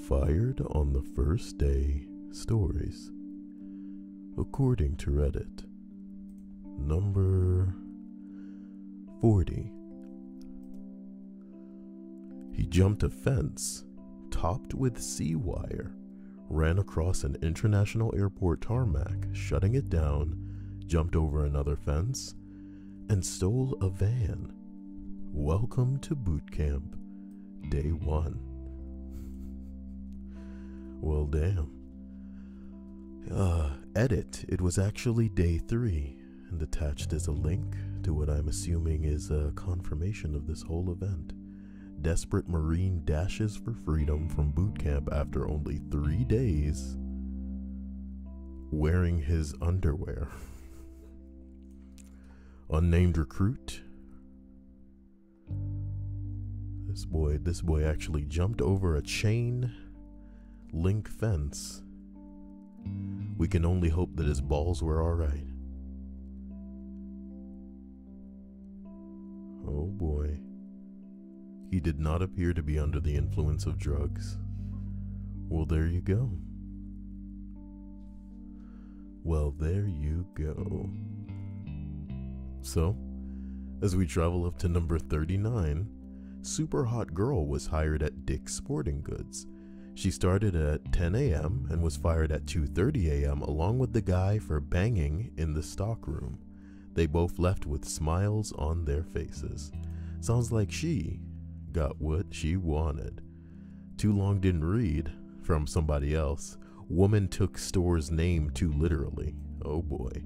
Fired on the first day stories. According to Reddit. Number 40. He jumped a fence, topped with sea wire, ran across an international airport tarmac, shutting it down, jumped over another fence, and stole a van. Welcome to boot camp, day 1. Well, damn. Edit, it was actually day 3, and attached is a link to what I'm assuming is a confirmation of this whole event. Desperate Marine dashes for freedom from boot camp after only 3 days, wearing his underwear. Unnamed recruit. This boy actually jumped over a chain link fence. We can only hope that his balls were alright. Oh boy. He did not appear to be under the influence of drugs. Well, there you go. Well, there you go. So, as we travel up to number 39, super hot girl was hired at Dick's Sporting Goods. She started at 10 a.m. and was fired at 2:30 a.m. along with the guy for banging in the stockroom. They both left with smiles on their faces. Sounds like she got what she wanted. Too long didn't read from somebody else. Woman took store's name too literally. Oh boy.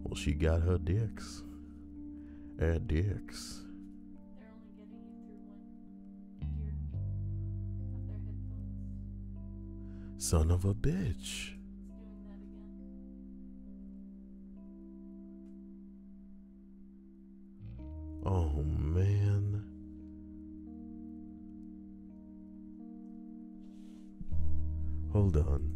Well, she got her dicks. At Dick's. They're only getting you through 1 year of their headphones. Son of a bitch. It's doing that again. Oh man. Hold on.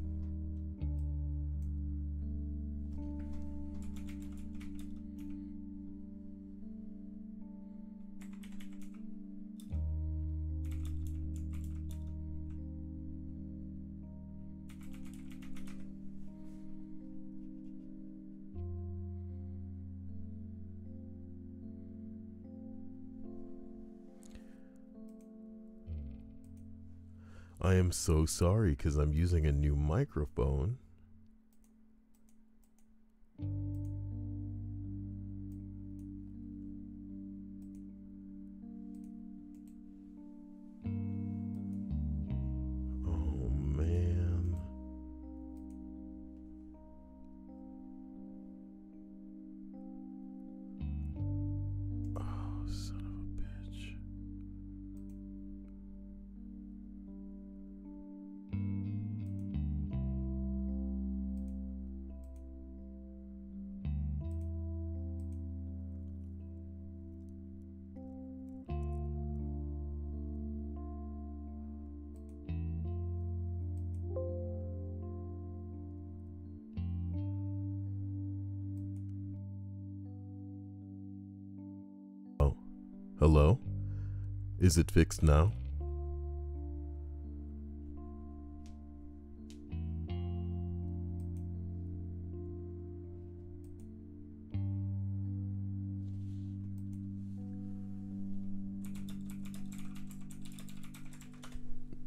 I am so sorry because I'm using a new microphone. Oh man. Oh, son of a bitch. Hello? Is it fixed now?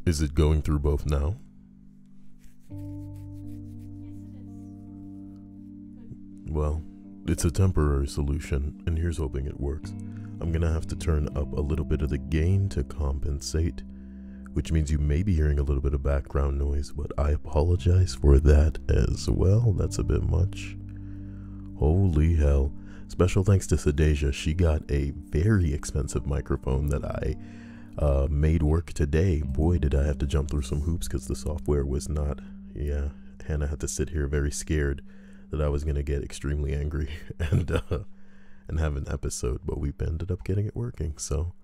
Is it going through both now? Yes, it is. Well, it's a temporary solution, and here's hoping it works. I'm gonna have to turn up a little bit of the gain to compensate, which means you may be hearing a little bit of background noise, but I apologize for that as well. That's a bit much. Holy hell. Special thanks to Sadeja. She got a very expensive microphone that I made work today. Boy, did I have to jump through some hoops because the software was not. Yeah, Hannah had to sit here very scared that I was gonna get extremely angry and have an episode, but we ended up getting it working. So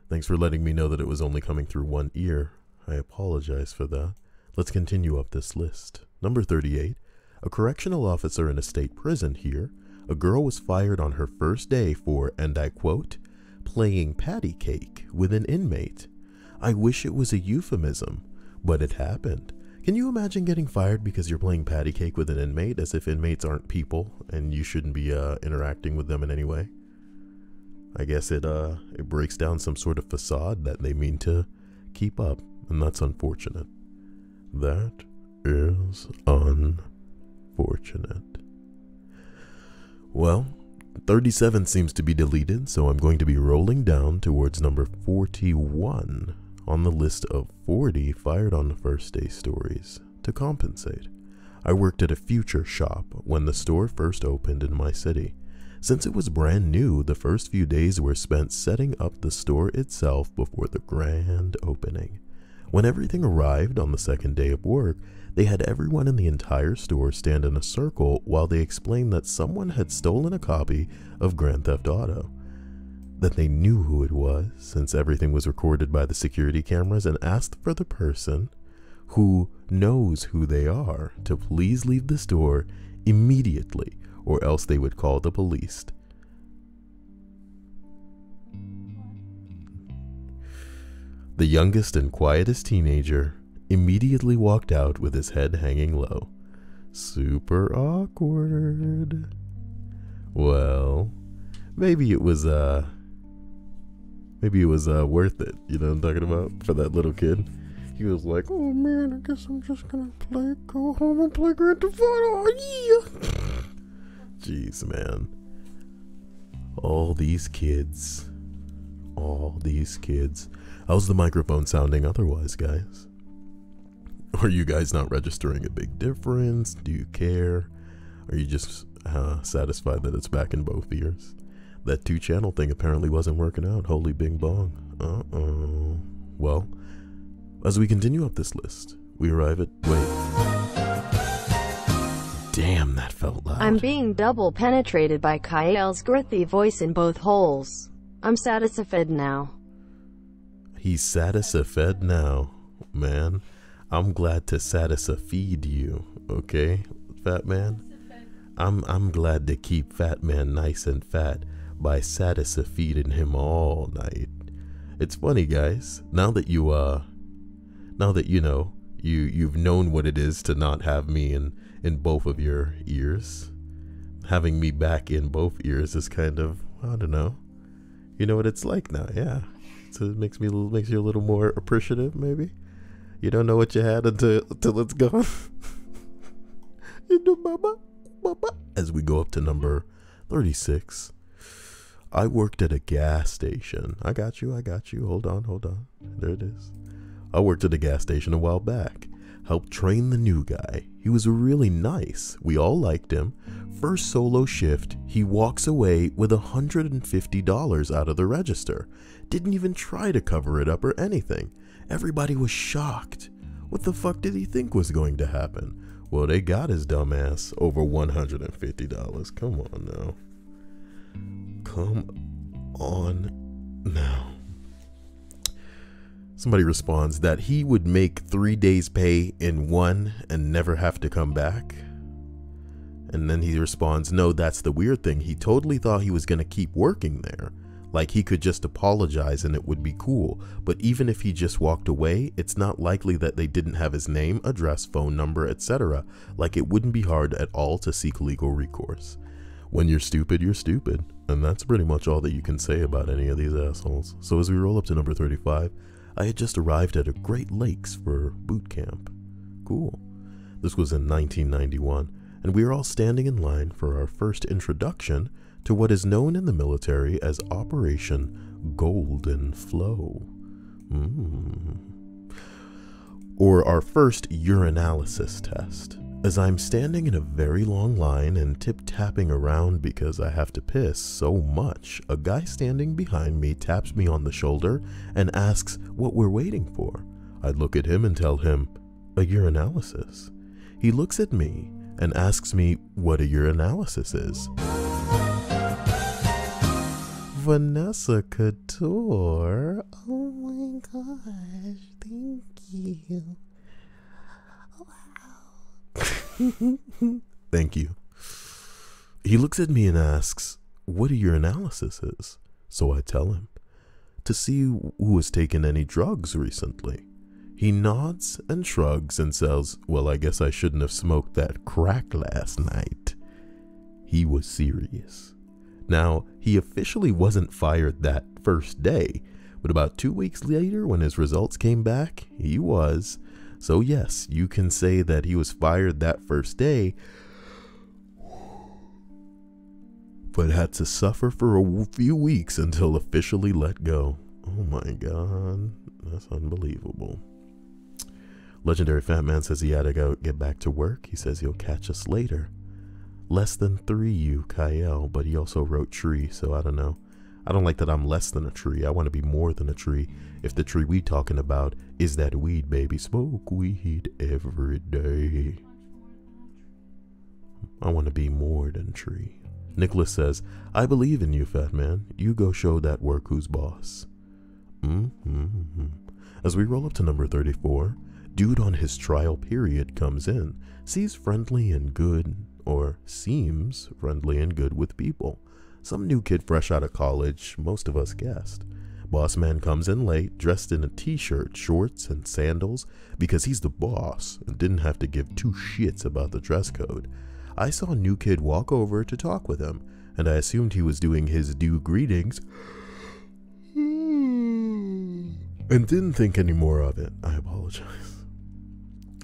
thanks for letting me know that it was only coming through one ear. I apologize for that. Let's continue up this list. Number 38, a correctional officer in a state prison here. A girl was fired on her first day for, and I quote, playing patty cake with an inmate. I wish it was a euphemism. but it happened. Can you imagine getting fired because you're playing patty cake with an inmate, as if inmates aren't people and you shouldn't be interacting with them in any way? I guess it breaks down some sort of facade that they mean to keep up, and that's unfortunate. That is unfortunate. Well, 37 seems to be deleted, so I'm going to be rolling down towards number 41 on the list of 40 fired on the first day stories. To compensate, I worked at a future shop when the store first opened in my city. Since it was brand new, the first few days were spent setting up the store itself before the grand opening. When everything arrived on the second day of work, they had everyone in the entire store stand in a circle while they explained that someone had stolen a copy of Grand Theft Auto. That they knew who it was, since everything was recorded by the security cameras, and asked for the person who knows who they are to please leave the store immediately, or else they would call the police. The youngest and quietest teenager immediately walked out with his head hanging low. Super awkward. Well, maybe it was worth it, you know what I'm talking about, for that little kid. He was like, oh man, I guess I'm just gonna go home and play Grand Theft Auto, yeah. Jeez, man. All these kids. How's the microphone sounding otherwise, guys? Are you guys not registering a big difference? Do you care? Are you just satisfied that it's back in both ears? That 2-channel thing apparently wasn't working out. Holy bing bong. Uh-oh. Well, as we continue up this list, we arrive at... Wait. Damn, that felt loud. I'm being double penetrated by Kyle's girthy voice in both holes. I'm satisfied now. He's satisfied now, man. I'm glad to feed you, okay, fat man? I'm glad to keep fat man nice and fat by feeding him all night. It's funny, guys. Now that you know, you've known what it is to not have me in both of your ears. Having me back in both ears is kind of, I don't know. You know what it's like now, yeah. So it makes you a little more appreciative, maybe. You don't know what you had until it's gone. You know, mama. As we go up to number 36, I worked at a gas station. I got you. Hold on. There it is. I worked at a gas station a while back. Helped train the new guy. He was really nice. We all liked him. First solo shift, he walks away with $150 out of the register. Didn't even try to cover it up or anything. Everybody was shocked. What the fuck did he think was going to happen? Well, they got his dumb ass over $150. Come on now. Somebody responds that he would make 3 days pay in one and never have to come back. And then he responds, no, that's the weird thing. He totally thought he was going to keep working there. Like he could just apologize and it would be cool. But even if he just walked away, it's not likely that they didn't have his name, address, phone number, etc. Like it wouldn't be hard at all to seek legal recourse. When you're stupid, you're stupid. And that's pretty much all that you can say about any of these assholes. So as we roll up to number 35, I had just arrived at a Great Lakes for boot camp. Cool. This was in 1991, and we were all standing in line for our first introduction to what is known in the military as Operation Golden Flow. Or our first urinalysis test. As I'm standing in a very long line and tip-tapping around because I have to piss so much, a guy standing behind me taps me on the shoulder and asks what we're waiting for. I look at him and tell him, a urinalysis. He looks at me and asks me what a urinalysis is. Vanessa Couture. Oh my gosh, thank you. Thank you. He looks at me and asks, what a urinalysis is. So I tell him, to see who has taken any drugs recently. He nods and shrugs and says, well, I guess I shouldn't have smoked that crack last night. He was serious. Now, he officially wasn't fired that first day, but about 2 weeks later when his results came back, he was. So yes, you can say that he was fired that first day, but had to suffer for a few weeks until officially let go. Oh my god, that's unbelievable. Legendary Fat Man says he had to go get back to work. He says he'll catch us later. Less than 3 you, Kyle, but he also wrote tree, so I don't know. I don't like that I'm less than a tree. I want to be more than a tree. If the tree we talking about is that weed, baby. Smoke weed every day. I want to be more than tree. Nicholas says, I believe in you, Fat Man. You go show that work who's boss. As we roll up to number 34, dude on his trial period comes in, sees friendly and good, or seems friendly and good with people. Some new kid fresh out of college, most of us guessed. Boss man comes in late, dressed in a t-shirt, shorts, and sandals, because he's the boss and didn't have to give two shits about the dress code. I saw a new kid walk over to talk with him, and I assumed he was doing his due greetings, and didn't think any more of it. I apologize.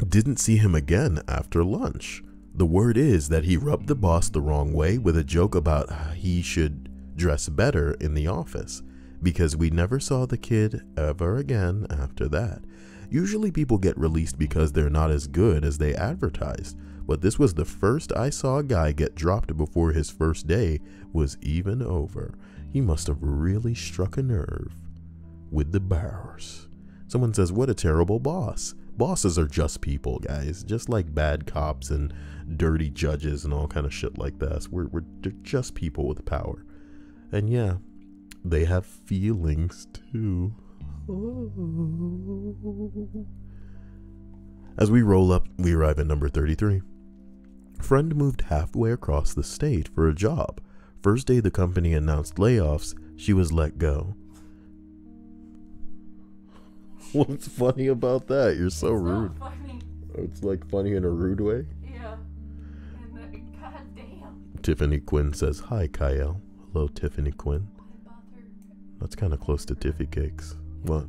Didn't see him again after lunch. The word is that he rubbed the boss the wrong way with a joke about he should dress better in the office, because we never saw the kid ever again after that. Usually people get released because they're not as good as they advertised, but this was the first I saw a guy get dropped before his first day was even over. He must have really struck a nerve with the bars. Someone says, what a terrible boss. Bosses are just people, guys, just like bad cops and dirty judges and all kind of shit like that. They're just people with power. And yeah, they have feelings too. As we roll up, we arrive at number 33. Friend moved halfway across the state for a job. First day the company announced layoffs, she was let go. What's funny about that? You're so rude. Not funny. It's like funny in a rude way. Yeah. And goddamn. Tiffany Quinn says, hi, Kyle. Hello, Tiffany Quinn. That's kind of close to Tiffy Cakes. What?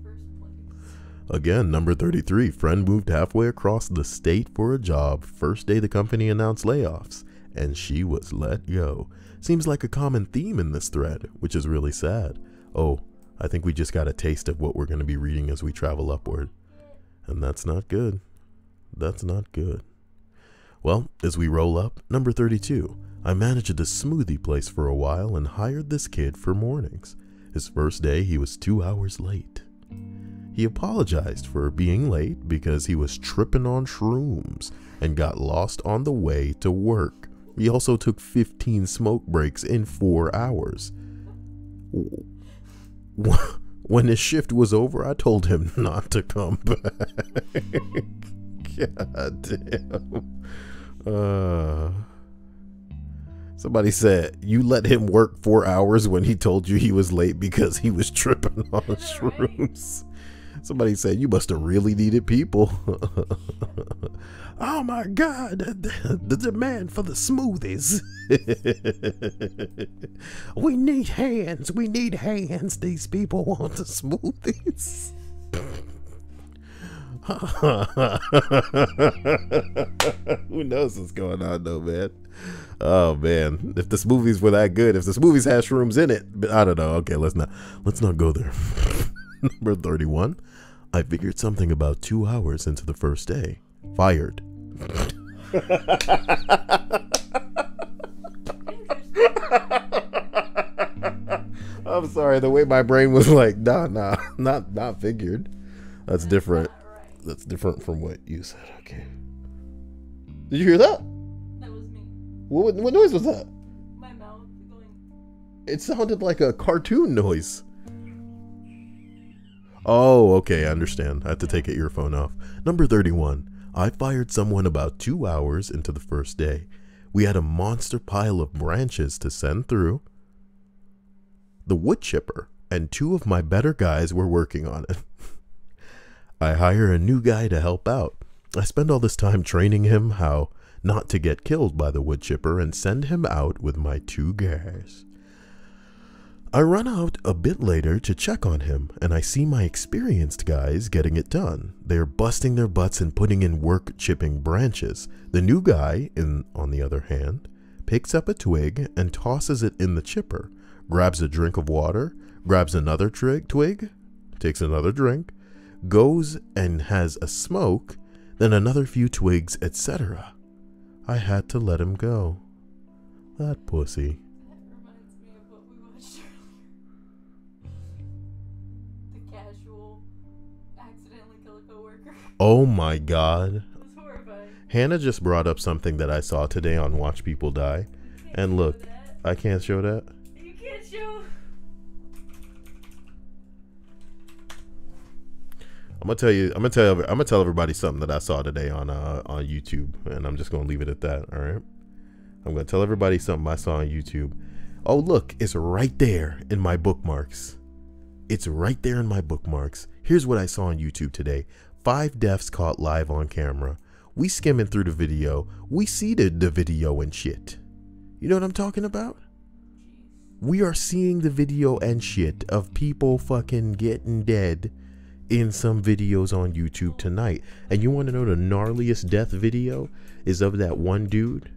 Again, number 33. Friend moved halfway across the state for a job. First day the company announced layoffs, and she was let go. Seems like a common theme in this thread, which is really sad. Oh, I think we just got a taste of what we're going to be reading as we travel upward. And that's not good. That's not good. Well, as we roll up, number 32. I managed a smoothie place for a while and hired this kid for mornings. His first day, he was 2 hours late. He apologized for being late because he was tripping on shrooms and got lost on the way to work. He also took 15 smoke breaks in 4 hours. When his shift was over, I told him not to come back. God damn. Somebody said, you let him work 4 hours when he told you he was late because he was tripping on shrooms. Somebody said, you must have really needed people. Oh my God, the demand for the smoothies. We need hands. We need hands. These people want the smoothies. Who knows what's going on though, man? Oh man, if the smoothies were that good, if the smoothies had shrooms in it, but I don't know. Okay, let's not go there. Number 31. I figured something about 2 hours into the first day. Fired. I'm sorry, the way my brain was like, nah, not figured. That's different. That's different from what you said. Okay. Did you hear that? That was me. What noise was that? My mouth going. It sounded like a cartoon noise. Oh, okay, I understand. I have to take an earphone off. Number 31. I fired someone about 2 hours into the first day. We had a monster pile of branches to send through. The woodchipper and 2 of my better guys were working on it. I hire a new guy to help out. I spend all this time training him how not to get killed by the woodchipper and send him out with my 2 guys. I run out a bit later to check on him, and I see my experienced guys getting it done. They're busting their butts and putting in work chipping branches. The new guy, on the other hand, picks up a twig and tosses it in the chipper, grabs a drink of water, grabs another twig, takes another drink, goes and has a smoke, then another few twigs, etc. I had to let him go. That pussy. That reminds me of what we watched earlier. The casual accidentally kill a coworker. Oh my god. It was horrifying. Hannah just brought up something that I saw today on Watch People Die. And look, I can't show that. You can't show. I'm gonna tell everybody something that I saw today on YouTube, and I'm just gonna leave it at that. All right, I'm gonna tell everybody something I saw on YouTube. Oh look, it's right there in my bookmarks. It's right there in my bookmarks. Here's what I saw on YouTube today: 5 deaths caught live on camera. We skimming through the video. We seeded the video and shit. You know what I'm talking about? We are seeing the video and shit of people fucking getting dead in some videos on YouTube tonight. And you want to know the gnarliest death video is of that one dude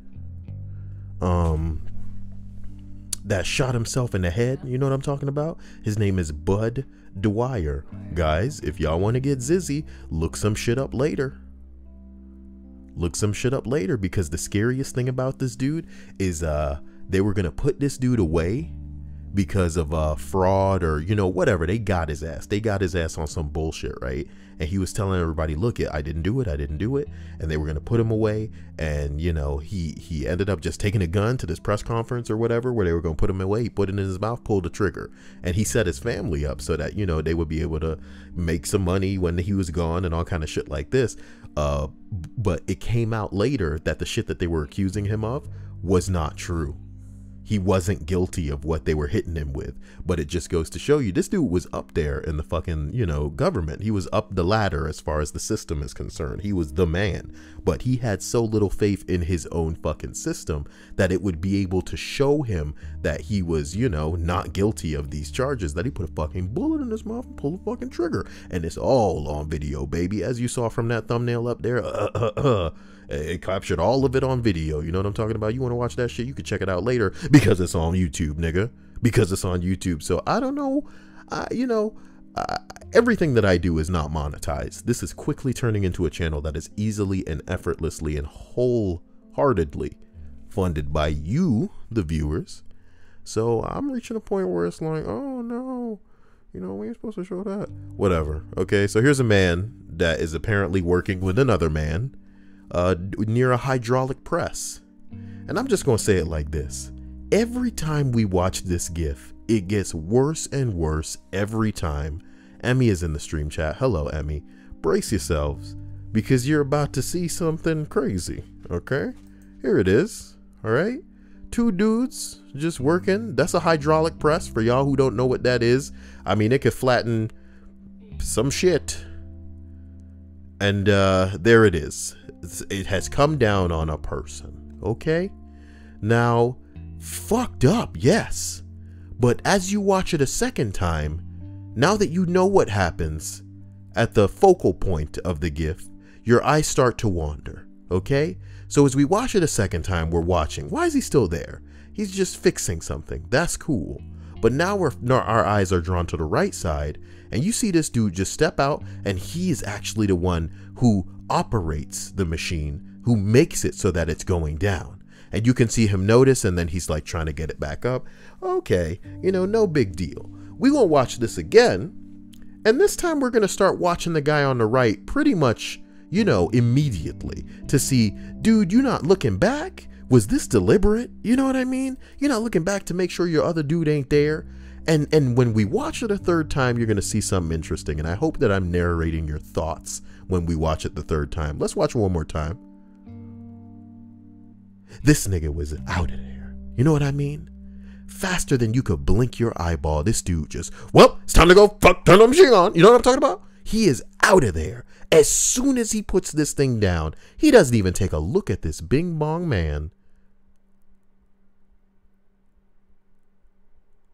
that shot himself in the head. You know what I'm talking about? His name is Bud Dwyer. Guys, if y'all want to get zizzy, look some shit up later. Look some shit up later, because the scariest thing about this dude is they were gonna put this dude away because of fraud or, you know, whatever. They got his ass. They got his ass on some bullshit, right? And he was telling everybody, look, I didn't do it. I didn't do it. And they were going to put him away. And, you know, he ended up just taking a gun to this press conference or whatever, where they were going to put him away. He put it in his mouth, pulled the trigger. And he set his family up so that, you know, they would be able to make some money when he was gone and all kind of shit like this. But it came out later that the shit that they were accusing him of was not true. He wasn't guilty of what they were hitting him with. But it just goes to show you, this dude was up there in the fucking, you know, government. He was up the ladder as far as the system is concerned. He was the man. But he had so little faith in his own fucking system that it would be able to show him that he was, you know, not guilty of these charges, that he put a fucking bullet in his mouth and pulled a fucking trigger. And it's all on video, baby. As you saw from that thumbnail up there, it captured all of it on video. You know what I'm talking about? You want to watch that shit? You can check it out later, because it's on YouTube, nigga. Because it's on YouTube. So I don't know. You know, everything that I do is not monetized. This is quickly turning into a channel that is easily and effortlessly and wholeheartedly funded by you, the viewers. So I'm reaching a point where it's like, oh no, you know, we ain't supposed to show that. Whatever. Okay, so here's a man that is apparently working with another man near a hydraulic press. And I'm just gonna say it like this: every time we watch this gif, it gets worse and worse every time. Emmy is in the stream chat. Hello, Emmy. Brace yourselves, because you're about to see something crazy. Okay, here it is. All right, 2 dudes just working. That's a hydraulic press, for y'all who don't know what that is. I mean, it could flatten some shit. And there it is. It has come down on a person. Okay, now, fucked up, yes, but as you watch it a second time, now that you know what happens at the focal point of the gif, your eyes start to wander. Okay, so as we watch it a second time, we're watching, why is he still there? He's just fixing something. That's cool. But now our eyes are drawn to the right side, and you see this dude just step out, and he is actually the one who operates the machine, who makes it so that it's going down. And you can see him notice, and then he's like trying to get it back up. Okay, you know, no big deal. We won't watch this again, and this time we're gonna start watching the guy on the right pretty much, you know, immediately, to see, dude, you're not looking back? Was this deliberate? You know what I mean? You're not looking back to make sure your other dude ain't there. And when we watch it a third time, you're gonna see something interesting, and I hope that I'm narrating your thoughts when we watch it the third time. Let's watch it one more time. This nigga was out of there. You know what I mean? Faster than you could blink your eyeball, this dude just, well, it's time to go, fuck, turn the machine on. You know what I'm talking about? He is out of there. As soon as he puts this thing down, he doesn't even take a look at this bing bong man.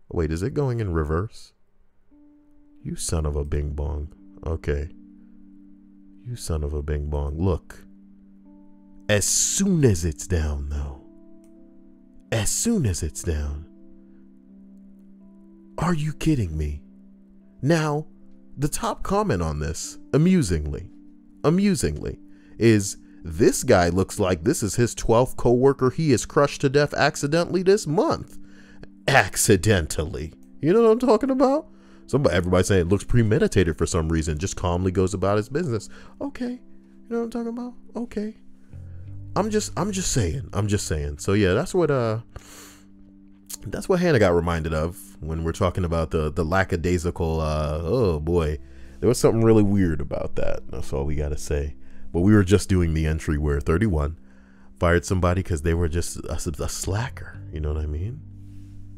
Wait, is it going in reverse? You son of a bing bong. Okay. You son of a bing bong. Look. As soon as it's down, though. As soon as it's down. Are you kidding me? Now, the top comment on this, amusingly, is this guy looks like this is his 12th coworker he has crushed to death accidentally this month. Accidentally. You know what I'm talking about? Everybody saying it looks premeditated for some reason, just calmly goes about his business. Okay. You know what I'm talking about? Okay. I'm just saying. So yeah, that's what Hannah got reminded of when we're talking about the lackadaisical, oh boy, there was something really weird about that. That's all we got to say. But we were just doing the entry where 31 fired somebody because they were just a slacker. You know what I mean?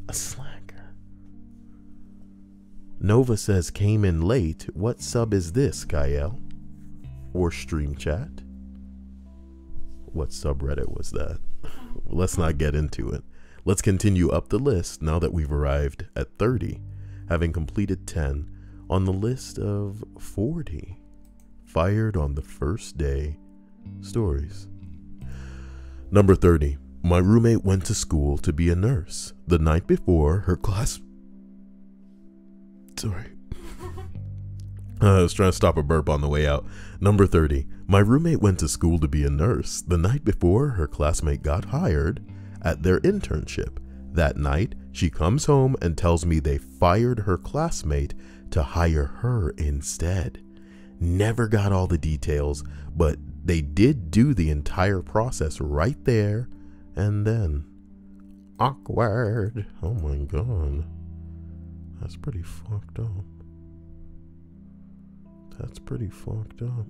A slacker. Nova says, came in late. What sub is this, Gael? Or stream chat? What subreddit was that? Let's not get into it. Let's continue up the list now that we've arrived at 30, having completed 10 on the list of 40 fired on the first day stories. Number 30. My roommate went to school to be a nurse. The night before, her class... Sorry. I was trying to stop a burp on the way out. Number 30. My roommate went to school to be a nurse. The night before, her classmate got hired at their internship. That night, she comes home and tells me they fired her classmate to hire her instead. Never got all the details, but they did do the entire process right there and then. Awkward. Oh my god. That's pretty fucked up. That's pretty fucked up.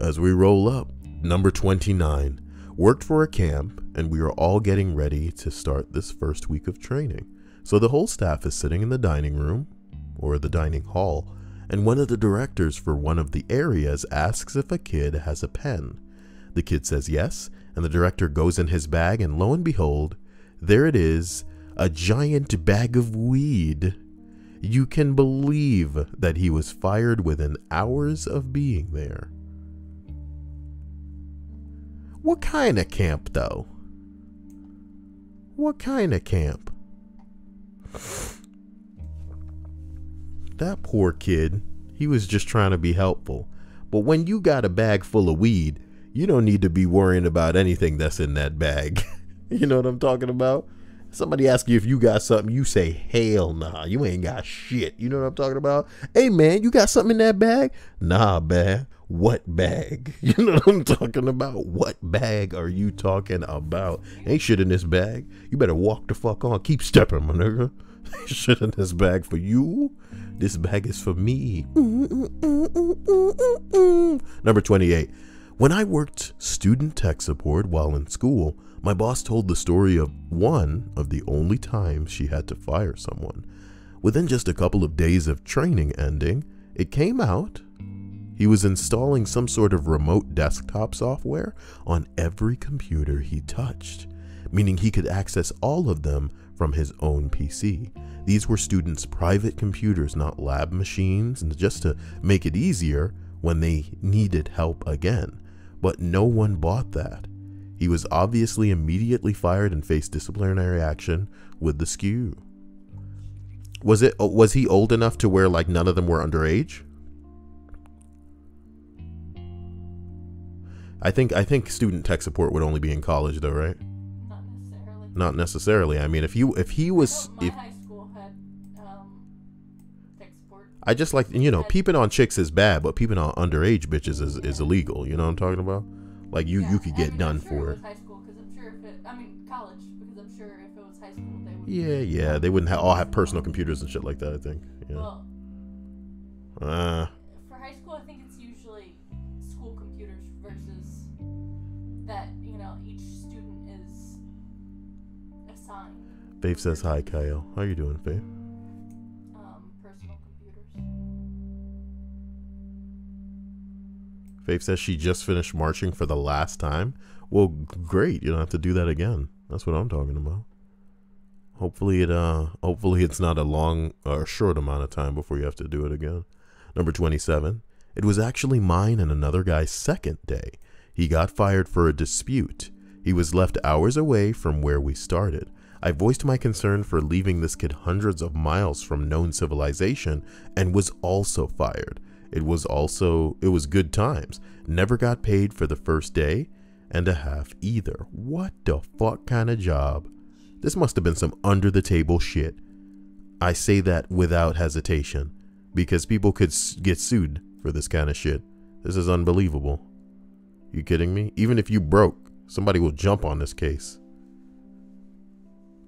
As we roll up, number 29. Worked for a camp, and we are all getting ready to start this first week of training. So the whole staff is sitting in the dining room, or the dining hall, and one of the directors for one of the areas asks if a kid has a pen. The kid says yes, and the director goes in his bag, and lo and behold, there it is, a giant bag of weed. You can believe that he was fired within hours of being there. What kind of camp, though? What kind of camp? That poor kid, he was just trying to be helpful. But when you got a bag full of weed, you don't need to be worrying about anything that's in that bag. You know what I'm talking about? Somebody asks you if you got something, you say, hell nah, you ain't got shit. You know what I'm talking about? Hey man, you got something in that bag? Nah, man. What bag? You know what I'm talking about? What bag are you talking about? Ain't shit in this bag. You better walk the fuck on. Keep stepping, my nigga. Ain't shit in this bag for you. This bag is for me. Number 28. When I worked student tech support while in school, my boss told the story of one of the only times she had to fire someone. Within just a couple of days of training ending, it came out he was installing some sort of remote desktop software on every computer he touched, meaning he could access all of them from his own PC. These were students' private computers, not lab machines, and just to make it easier when they needed help again. But no one bought that. He was obviously immediately fired and faced disciplinary action with the SKU. Was he old enough to where like none of them were underage? I think student tech support would only be in college though, right? Not necessarily. Not necessarily. I mean, if he was, My high school had tech support. I just like, you know, peeping on chicks is bad, but peeping on underage bitches is illegal. You know what I'm talking about? Like you could get done for it. High school, because I'm sure college, because I'm sure if it was high school, they would. Yeah, they wouldn't all have personal computers and shit like that. I think. Yeah. Well, for high school, I think it's usually school computers versus that. You know, each student is assigned. Faith says hi, Kyle. How you doing, Faith? Personal computers. Faith says she just finished marching for the last time. Well, great. You don't have to do that again. That's what I'm talking about. Hopefully it's not a long or short amount of time before you have to do it again. Number 27. It was actually mine and another guy's second day. He got fired for a dispute. He was left hours away from where we started. I voiced my concern for leaving this kid hundreds of miles from known civilization and was also fired. It was good times. Never got paid for the first day and a half either. What the fuck kind of job? This must have been some under the table shit. I say that without hesitation because people could get sued for this kind of shit. This is unbelievable. You kidding me? Even if you broke, somebody will jump on this case.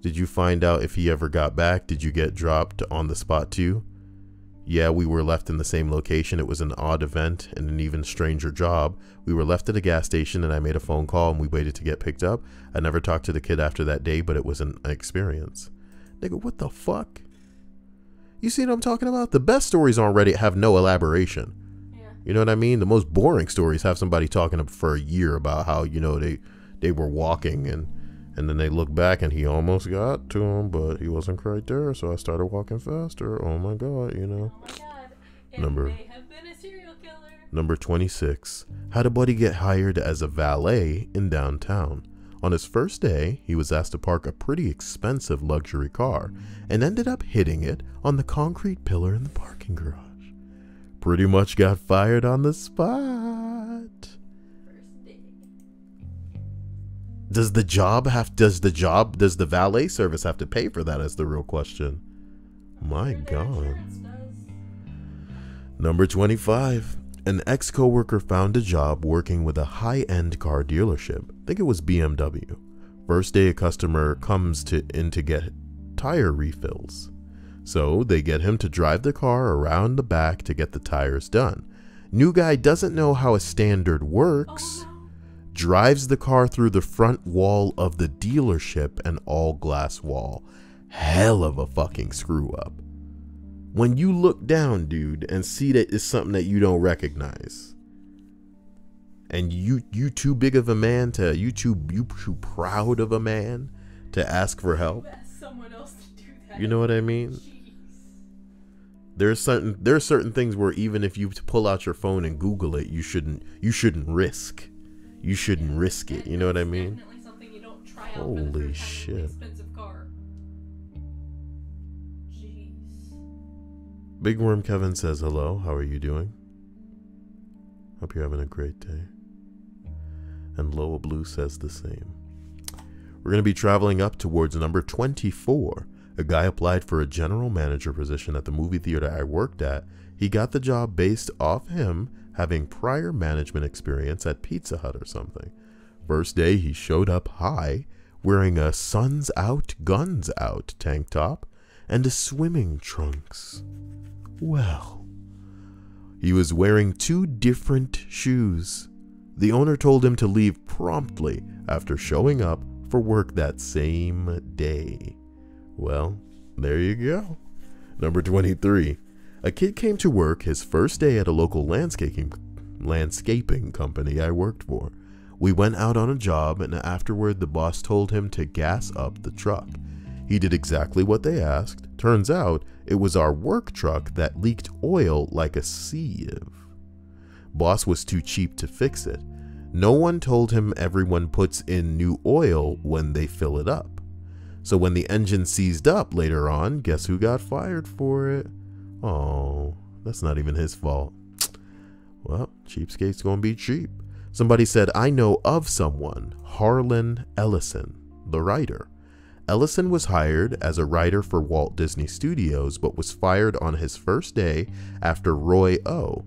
Did you find out if he ever got back? Did you get dropped on the spot too? Yeah, we were left in the same location. It was an odd event and an even stranger job. We were left at a gas station and I made a phone call and we waited to get picked up. I never talked to the kid after that day, but it was an experience. Nigga, what the fuck? You see what I'm talking about? The best stories on Reddit have no elaboration. Yeah. You know what I mean? The most boring stories have somebody talking for a year about how, you know, they were walking and then they look back and he almost got to him, but he wasn't quite there, so I started walking faster. Oh my God, you know. Oh my God. It may have been a serial killer. Number 26. Had a buddy get hired as a valet in downtown. On his first day, he was asked to park a pretty expensive luxury car and ended up hitting it on the concrete pillar in the parking garage. Pretty much got fired on the spot. Does the valet service have to pay for that is the real question. My God. Number 25. An ex-coworker found a job working with a high-end car dealership. I think it was BMW. First day a customer comes in to get tire refills. So they get him to drive the car around the back to get the tires done. New guy doesn't know how a standard works. Drives the car through the front wall of the dealership, an all glass wall. Hell of a fucking screw up. When you look down, dude, and see that it's something that you don't recognize, and you too big of a man to you too proud of a man to ask for help. Someone else to do that. You know what I mean? There's certain things where even if you pull out your phone and Google it, you shouldn't risk. You shouldn't risk it. You know what I mean? Definitely something you don't try out Holy for the first shit. time with an expensive car. Jeez. Big Worm Kevin says hello. How are you doing? Hope you're having a great day. And Loa Blue says the same. We're going to be traveling up towards number 24. A guy applied for a general manager position at the movie theater I worked at. He got the job based off him having prior management experience at Pizza Hut or something. First day he showed up high, wearing a Suns Out, Guns Out tank top and a swimming trunks. Well, he was wearing 2 different shoes. The owner told him to leave promptly after showing up for work that same day. Well, there you go. Number 23. A kid came to work his first day at a local landscaping company I worked for. We went out on a job and afterward the boss told him to gas up the truck. He did exactly what they asked. Turns out it was our work truck that leaked oil like a sieve. Boss was too cheap to fix it. No one told him everyone puts in new oil when they fill it up. So when the engine seized up later on, guess who got fired for it? Oh, that's not even his fault. Well, cheapskate's gonna be cheap. Somebody said, I know of someone, Harlan Ellison, the writer. Ellison was hired as a writer for Walt Disney Studios, but was fired on his first day after Roy O.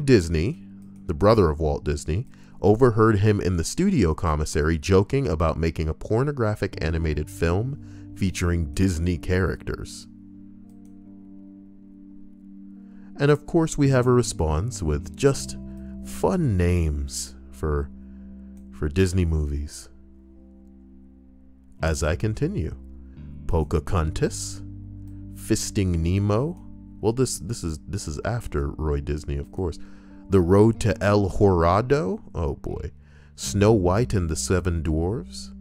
Disney, the brother of Walt Disney, overheard him in the studio commissary joking about making a pornographic animated film featuring Disney characters. And of course we have a response with just fun names for Disney movies. As I continue, Pocahontas, Fisting Nemo. Well, this is after Roy Disney, of course. The Road to El Horado. Oh boy. Snow White and the Seven Dwarves.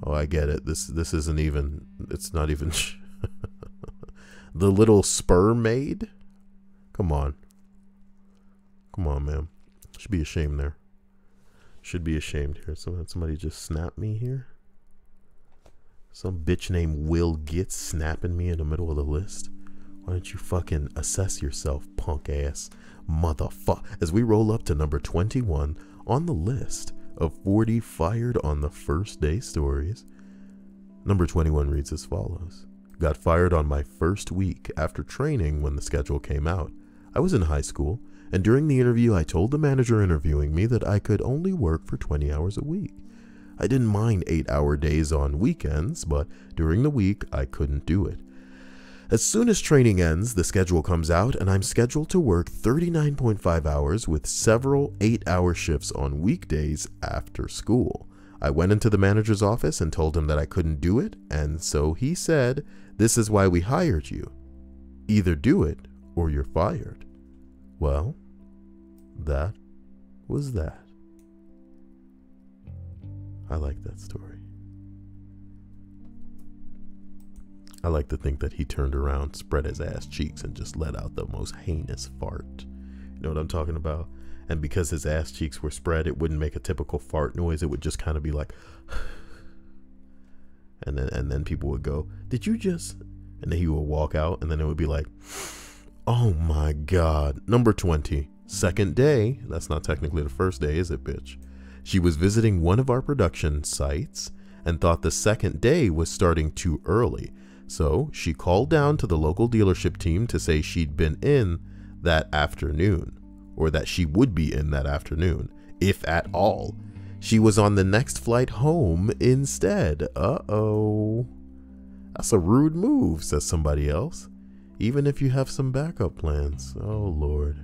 Oh, I get it. This isn't even. It's not even. The Little Spur Maid. Come on. Come on, man. Should be ashamed there. Should be ashamed here. Somebody just snapped me here. Some bitch named Will Gitz snapping me in the middle of the list. Why don't you fucking assess yourself, punk ass motherfucker? As we roll up to number 21 on the list of 40 fired on the first day stories. Number 21 reads as follows. Got fired on my first week after training when the schedule came out. I was in high school, and during the interview I told the manager interviewing me that I could only work for 20 hours a week. I didn't mind 8-hour days on weekends, but during the week I couldn't do it. As soon as training ends, the schedule comes out and I'm scheduled to work 39.5 hours with several 8-hour shifts on weekdays after school. I went into the manager's office and told him that I couldn't do it, and so he said, "This is why we hired you. Either do it or you're fired." Well, that was that. I like that story. I like to think that he turned around, spread his ass cheeks, and just let out the most heinous fart. You know what I'm talking about? And because his ass cheeks were spread, it wouldn't make a typical fart noise. It would just kind of be like, and then people would go, "Did you just?" And then he would walk out, and then it would be like, "Oh my God." Number 20, second day. That's not technically the first day, is it, bitch? She was visiting one of our production sites and thought the second day was starting too early. So she called down to the local dealership team to say she'd been in that afternoon, or that she would be in that afternoon, if at all. She was on the next flight home instead. Uh-oh. That's a rude move, says somebody else. Even if you have some backup plans. Oh, Lord.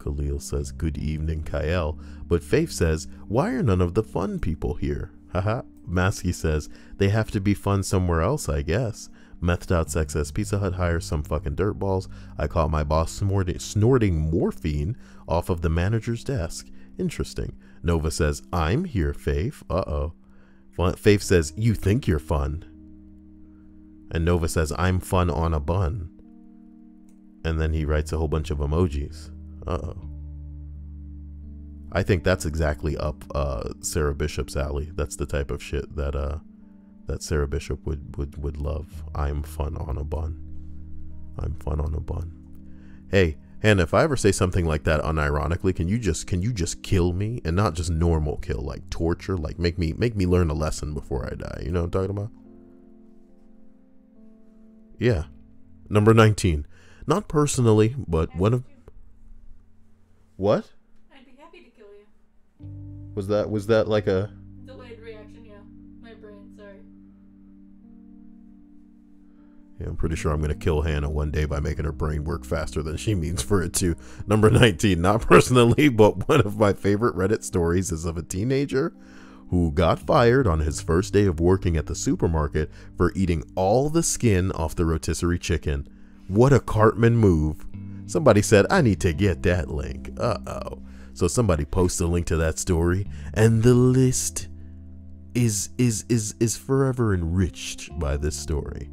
Khalil says, "Good evening, Kyle." But Faith says, "Why are none of the fun people here?" Haha. Masky says, "They have to be fun somewhere else, I guess." Methed Out Sex says, "Pizza Hut hires some fucking dirtballs. I caught my boss snorting morphine off of the manager's desk. Interesting." Nova says, "I'm here, Faith." Uh-oh. Faith says, "You think you're fun." And Nova says, "I'm fun on a bun." And then he writes a whole bunch of emojis. Uh-oh. I think that's exactly up Sarah Bishop's alley. That's the type of shit that Sarah Bishop would love. I'm fun on a bun. I'm fun on a bun. Hey, Hannah, if I ever say something like that unironically, can you just kill me? And not just normal kill, like torture, like make me learn a lesson before I die. You know what I'm talking about? Yeah. Number 19. Not personally, but one of... What? I'd be happy to kill you. Was that like a... Delayed reaction, yeah. My brain, sorry. Yeah, I'm pretty sure I'm going to kill Hannah one day by making her brain work faster than she means for it to. Number 19, not personally, but one of my favorite Reddit stories is of a teenager who got fired on his first day of working at the supermarket for eating all the skin off the rotisserie chicken. What a Cartman move. Somebody said, "I need to get that link." Uh-oh. So somebody posts a link to that story, and the list is forever enriched by this story.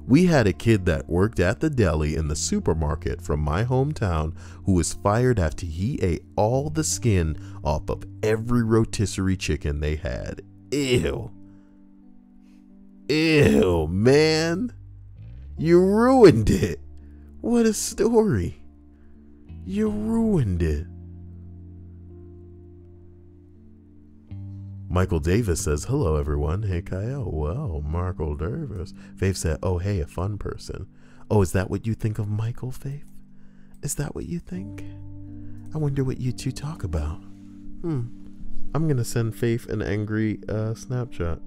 We had a kid that worked at the deli in the supermarket from my hometown who was fired after he ate all the skin off of every rotisserie chicken they had. Ew. Ew, man. You ruined it. What a story. You ruined it. Michael Davis says, "Hello, everyone." Hey, Kyle. Well, Michael Davis. Faith said, "Oh, hey, a fun person." Oh, is that what you think of Michael, Faith? Is that what you think? I wonder what you two talk about. I'm going to send Faith an angry Snapchat.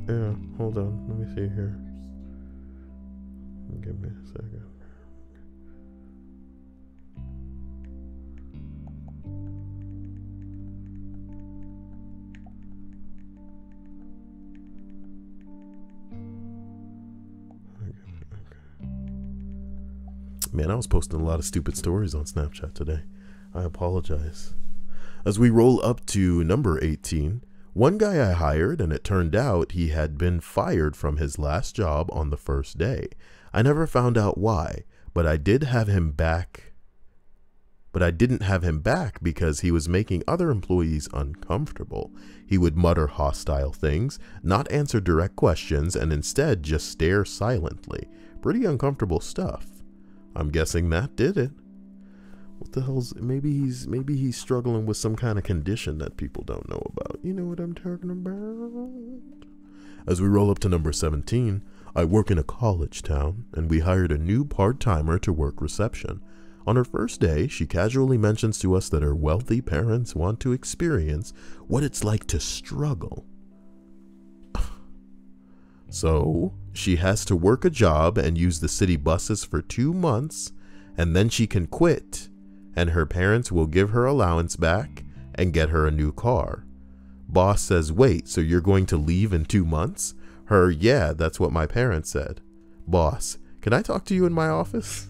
Yeah, hold on. Let me see here. Give me a second. Man, I was posting a lot of stupid stories on Snapchat today. I apologize. As we roll up to number 18, one guy I hired, and it turned out he had been fired from his last job on the first day. I never found out why, but I didn't have him back because he was making other employees uncomfortable. He would mutter hostile things, not answer direct questions, and instead just stare silently. Pretty uncomfortable stuff. I'm guessing that did it. What the hell's, maybe he's struggling with some kind of condition that people don't know about. You know what I'm talking about? As we roll up to number 17, I work in a college town, and we hired a new part-timer to work reception. On her first day, she casually mentions to us that her wealthy parents want to experience what it's like to struggle. So, she has to work a job and use the city buses for 2 months, and then she can quit, and her parents will give her allowance back and get her a new car. Boss says, wait, so you're going to leave in 2 months? Her, yeah, that's what my parents said. Boss, can I talk to you in my office?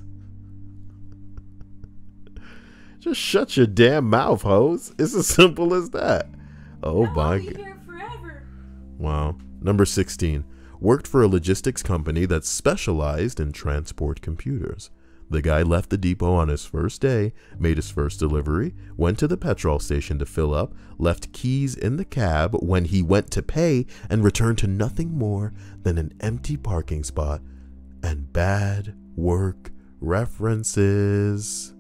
Just shut your damn mouth, hoes. It's as simple as that. Oh my God. I'll be here forever. Wow. Number 16. Worked for a logistics company that specialized in transport computers. The guy left the depot on his first day, made his first delivery, went to the petrol station to fill up, left keys in the cab when he went to pay, and returned to nothing more than an empty parking spot and bad work references.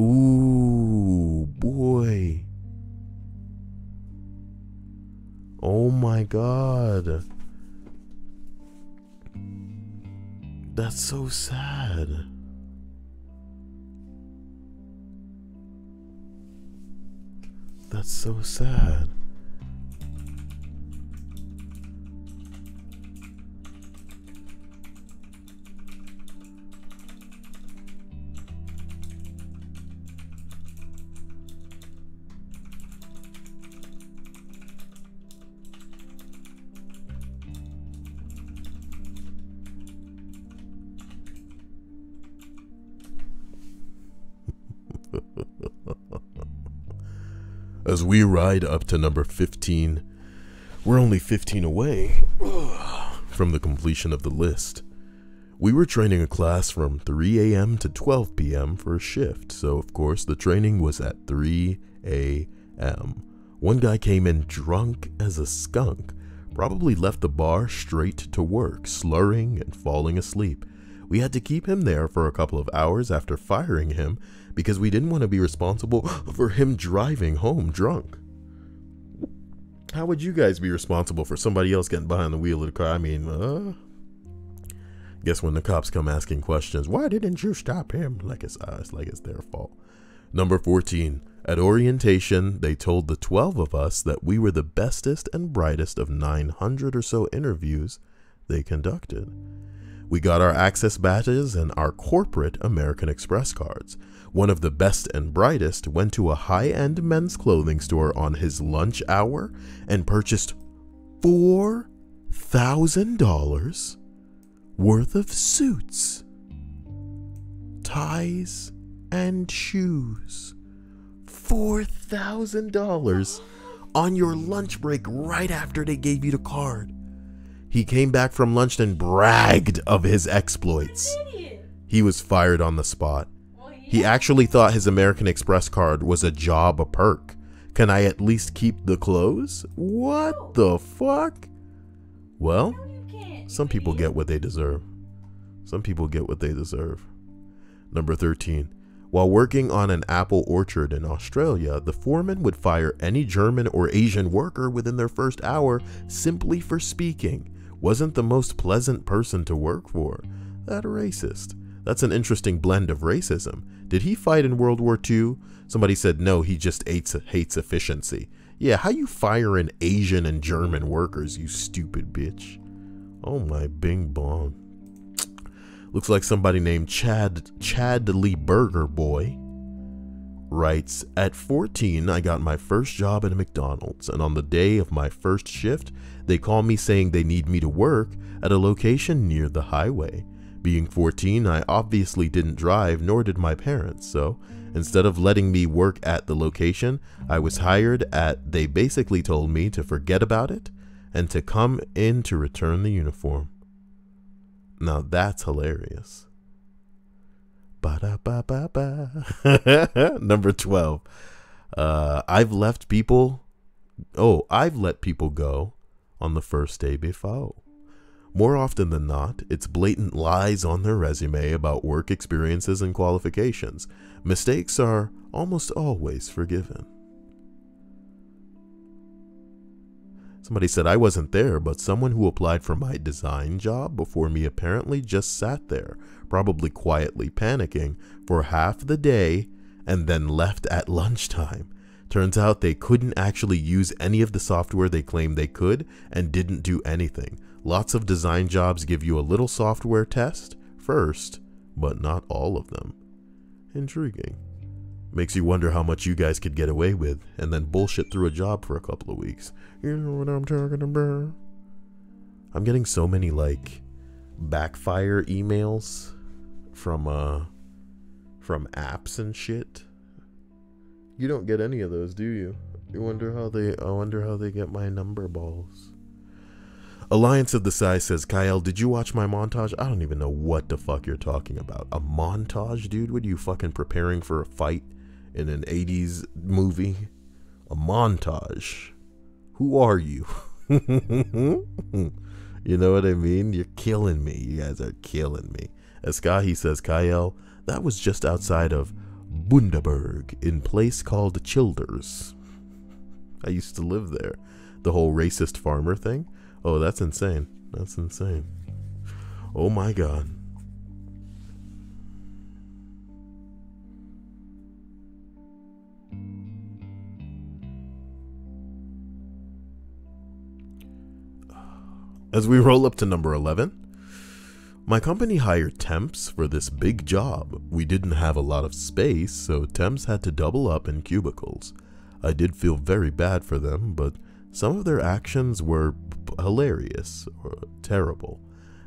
Ooh, boy. Oh my God. That's so sad. That's so sad. As we ride up to number 15, we're only 15 away from the completion of the list. We were training a class from 3 a.m. to 12 p.m. for a shift, so of course the training was at 3 a.m. One guy came in drunk as a skunk, probably left the bar straight to work, slurring and falling asleep. We had to keep him there for a couple of hours after firing him because we didn't want to be responsible for him driving home drunk. How would you guys be responsible for somebody else getting behind the wheel of the car? I mean, guess when the cops come asking questions, why didn't you stop him? Like it's their fault. Number 14. At orientation, they told the 12 of us that we were the bestest and brightest of 900 or so interviews they conducted. We got our access badges and our corporate American Express cards. One of the best and brightest went to a high-end men's clothing store on his lunch hour and purchased $4,000 worth of suits, ties, and shoes. $4,000 on your lunch break right after they gave you the card. He came back from lunch and bragged of his exploits. He was fired on the spot. He actually thought his American Express card was a job, a perk. Can I at least keep the clothes? What the fuck? Well, some people get what they deserve. Some people get what they deserve. Number 13. While working on an apple orchard in Australia, the foreman would fire any German or Asian worker within their first hour simply for speaking. Wasn't the most pleasant person to work for. That racist. That's an interesting blend of racism. Did he fight in World War II? Somebody said no, he just hates efficiency. Yeah, how you firing Asian and German workers, you stupid bitch? Oh my bing bong. Looks like somebody named Chadley Burger Boy writes, at 14, I got my first job at a McDonald's, and on the day of my first shift, they call me saying they need me to work at a location near the highway. Being 14, I obviously didn't drive, nor did my parents, so instead of letting me work at the location I was hired at, they basically told me to forget about it and to come in to return the uniform. Now that's hilarious. Ba-da-ba-ba-ba. Number 12. I've let people go on the first day before. More often than not, it's blatant lies on their resume about work experiences and qualifications. Mistakes are almost always forgiven. Somebody said I wasn't there, but someone who applied for my design job before me apparently just sat there, probably quietly panicking, for half the day and then left at lunchtime. Turns out they couldn't actually use any of the software they claimed they could and didn't do anything. Lots of design jobs give you a little software test first, but not all of them. Intriguing. Makes you wonder how much you guys could get away with and then bullshit through a job for a couple of weeks. You know what I'm talking about? I'm getting so many like backfire emails from apps and shit. You don't get any of those, do you? I wonder how they get my number balls. Alliance of the Sai says, Kyle, did you watch my montage? I don't even know what the fuck you're talking about. A montage, dude? What are you fucking preparing for a fight in an 80s movie? A montage. Who are you? You know what I mean? You're killing me. You guys are killing me. Eskahi says, Kyle, that was just outside of Bundaberg in a place called Childers. I used to live there. The whole racist farmer thing. Oh, that's insane. That's insane. Oh my God. As we roll up to number 11, my company hired temps for this big job. We didn't have a lot of space, so temps had to double up in cubicles. I did feel very bad for them, but some of their actions were hilarious or terrible.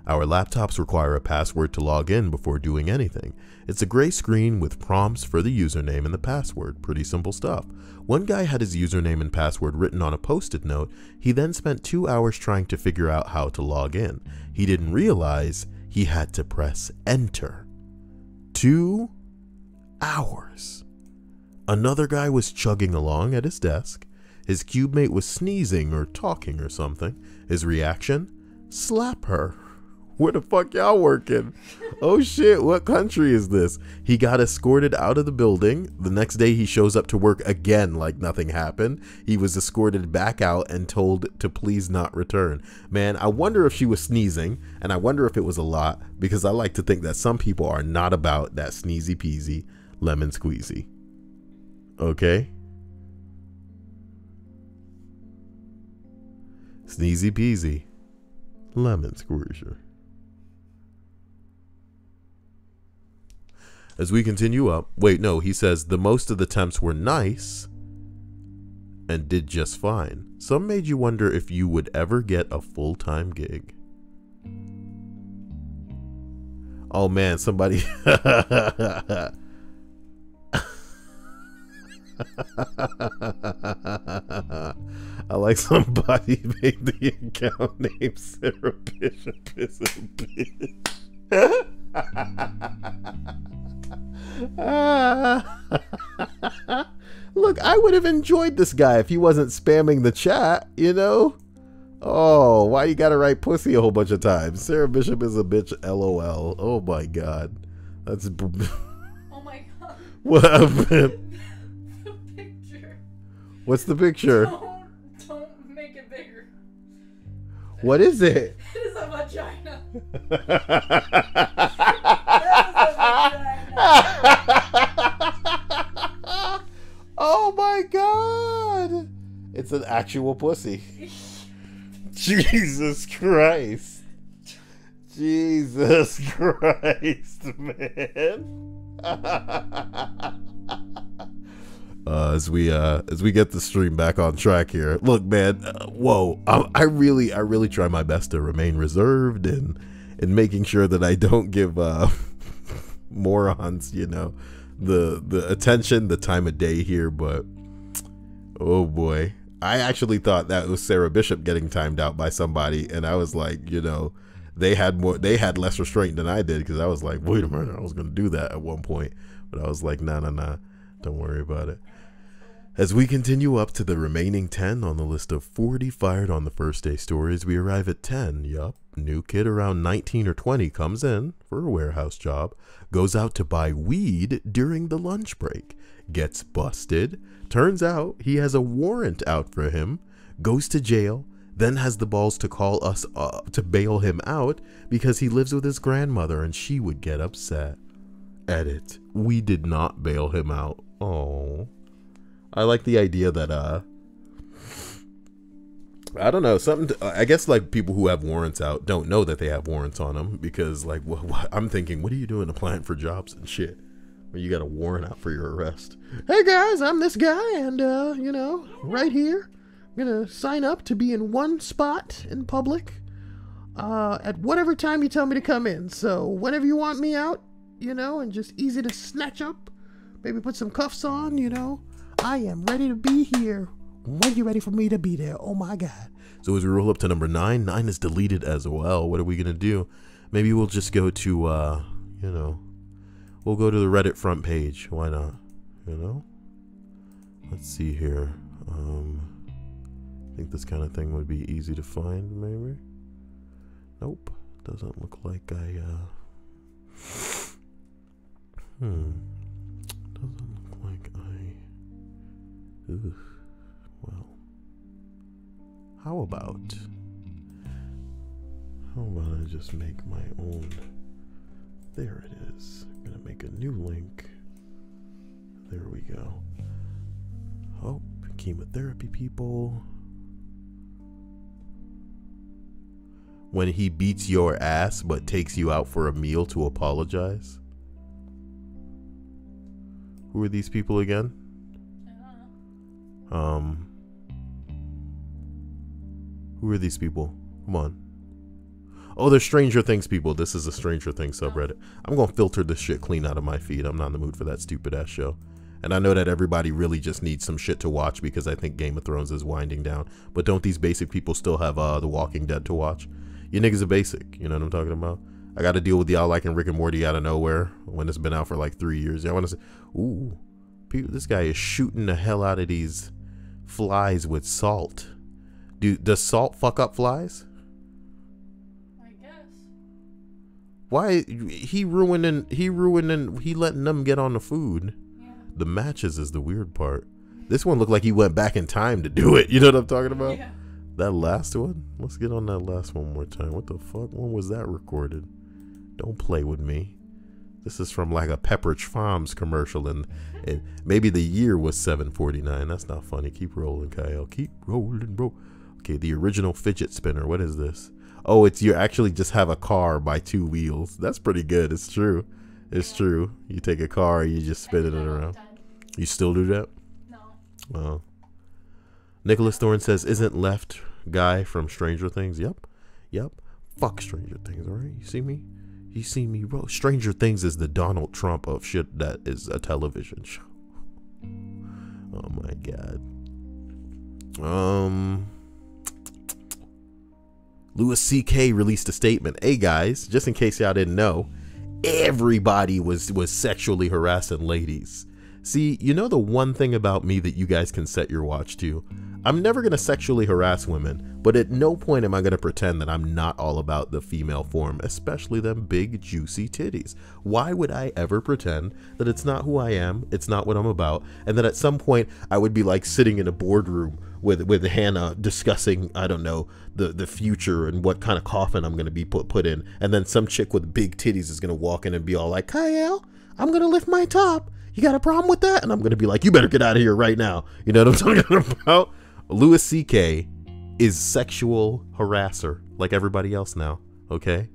Our laptops require a password to log in before doing anything. It's a gray screen with prompts for the username and the password. Pretty simple stuff. One guy had his username and password written on a post-it note. He then spent 2 hours trying to figure out how to log in. He didn't realize he had to press enter. 2 hours. Another guy was chugging along at his desk. His cubemate was sneezing or talking or something. His reaction? Slap her. Where the fuck y'all working? Oh shit, what country is this? He got escorted out of the building. The next day he shows up to work again like nothing happened. He was escorted back out and told to please not return. Man, I wonder if she was sneezing, and I wonder if it was a lot, because I like to think that some people are not about that sneezy peasy lemon squeezy. Okay? Sneezy peasy lemon squeezer. As we continue up, wait, no, he says the most of the temps were nice and did just fine. Some made you wonder if you would ever get a full-time gig. Oh man, somebody I like somebody made the account name Sarah Bishop is a bitch. Look, I would have enjoyed this guy if he wasn't spamming the chat, you know? Oh, why you gotta write pussy a whole bunch of times? Sarah Bishop is a bitch, LOL. Oh my god. That's Oh my god. What happened? The picture. What's the picture? Don't make it bigger. What is it? It is a vagina. Oh my god! It's an actual pussy. Jesus Christ. Jesus Christ, man. As we get the stream back on track here. Look, man, whoa. I really try my best to remain reserved and and making sure that I don't give morons, you know, the attention, the time of day here. But oh boy, I actually thought that was Sarah Bishop getting timed out by somebody, and I was like, you know, they had less restraint than I did, because I was like, wait a minute, I was gonna do that at one point, but I was like, nah, don't worry about it. As we continue up to the remaining 10 on the list of 40 fired on the first day stories, we arrive at 10. Yup, new kid around 19 or 20 comes in for a warehouse job, goes out to buy weed during the lunch break, gets busted, turns out he has a warrant out for him, goes to jail, then has the balls to call us to bail him out because he lives with his grandmother and she would get upset. Edit, we did not bail him out. Oh. I like the idea that, I don't know, I guess like people who have warrants out don't know that they have warrants on them, because like, I'm thinking, what are you doing applying for jobs and shit when you got a warrant out for your arrest? Hey guys, I'm this guy, and, you know, right here, I'm gonna sign up to be in one spot in public, at whatever time you tell me to come in. So whenever you want me out, you know, and just easy to snatch up, maybe put some cuffs on, you know, I am ready to be here when you're ready for me to be there. Oh my God. So as we roll up to number 9, 9 is deleted as well. What are we going to do? Maybe we'll just go to, you know, we'll go to the Reddit front page. Why not? You know? Let's see here. I think this kind of thing would be easy to find, maybe. Nope. Doesn't look like I, doesn't look like Ugh. Well, how about I just make my own? There it is. I'm gonna make a new link. There we go. Oh, chemotherapy people. When he beats your ass but takes you out for a meal to apologize. Who are these people again? Who are these people? Come on. Oh, they're Stranger Things people. This is a Stranger Things subreddit. I'm gonna filter this shit clean out of my feed. I'm not in the mood for that stupid ass show. And I know that everybody really just needs some shit to watch, because I think Game of Thrones is winding down. But don't these basic people still have The Walking Dead to watch? You niggas are basic. You know what I'm talking about? I got to deal with y'all liking Rick and Morty out of nowhere when it's been out for like 3 years. Y'all want to say, ooh, people, this guy is shooting the hell out of these flies with salt. Does salt fuck up flies? I guess. Why he letting them get on the food? Yeah. The matches is the weird part. This one looked like he went back in time to do it. You know what I'm talking about? Yeah. That last one? Let's get on that last one more time. What the fuck? When was that recorded? Don't play with me. This is from like a Pepperidge Farms commercial, and maybe the year was 749. That's not funny. Keep rolling, Kyle. Keep rolling, bro. Okay, the original fidget spinner. What is this? Oh, it's you actually just have a car by 2 wheels. That's pretty good. It's true. It's true. You take a car, you just spin it around. You still do that? No. Oh. Nicholas Thorne says, isn't Left guy from Stranger Things? Yep. Yep. Fuck Stranger Things, alright? You see me? You see me, bro? Stranger Things is the Donald Trump of shit that is a television show. Oh my God. Louis C.K. released a statement. Hey guys, just in case y'all didn't know, everybody was sexually harassing ladies. See, you know the one thing about me that you guys can set your watch to? I'm never going to sexually harass women, but at no point am I going to pretend that I'm not all about the female form, especially them big, juicy titties. Why would I ever pretend that it's not who I am, it's not what I'm about, and that at some point I would be like sitting in a boardroom with Hannah discussing, I don't know, the future and what kind of coffin I'm going to be put in, and then some chick with big titties is going to walk in and be all like, Kyle, I'm going to lift my top. You got a problem with that? And I'm going to be like, you better get out of here right now. You know what I'm talking about? Louis C.K. is sexual harasser like everybody else now. Okay,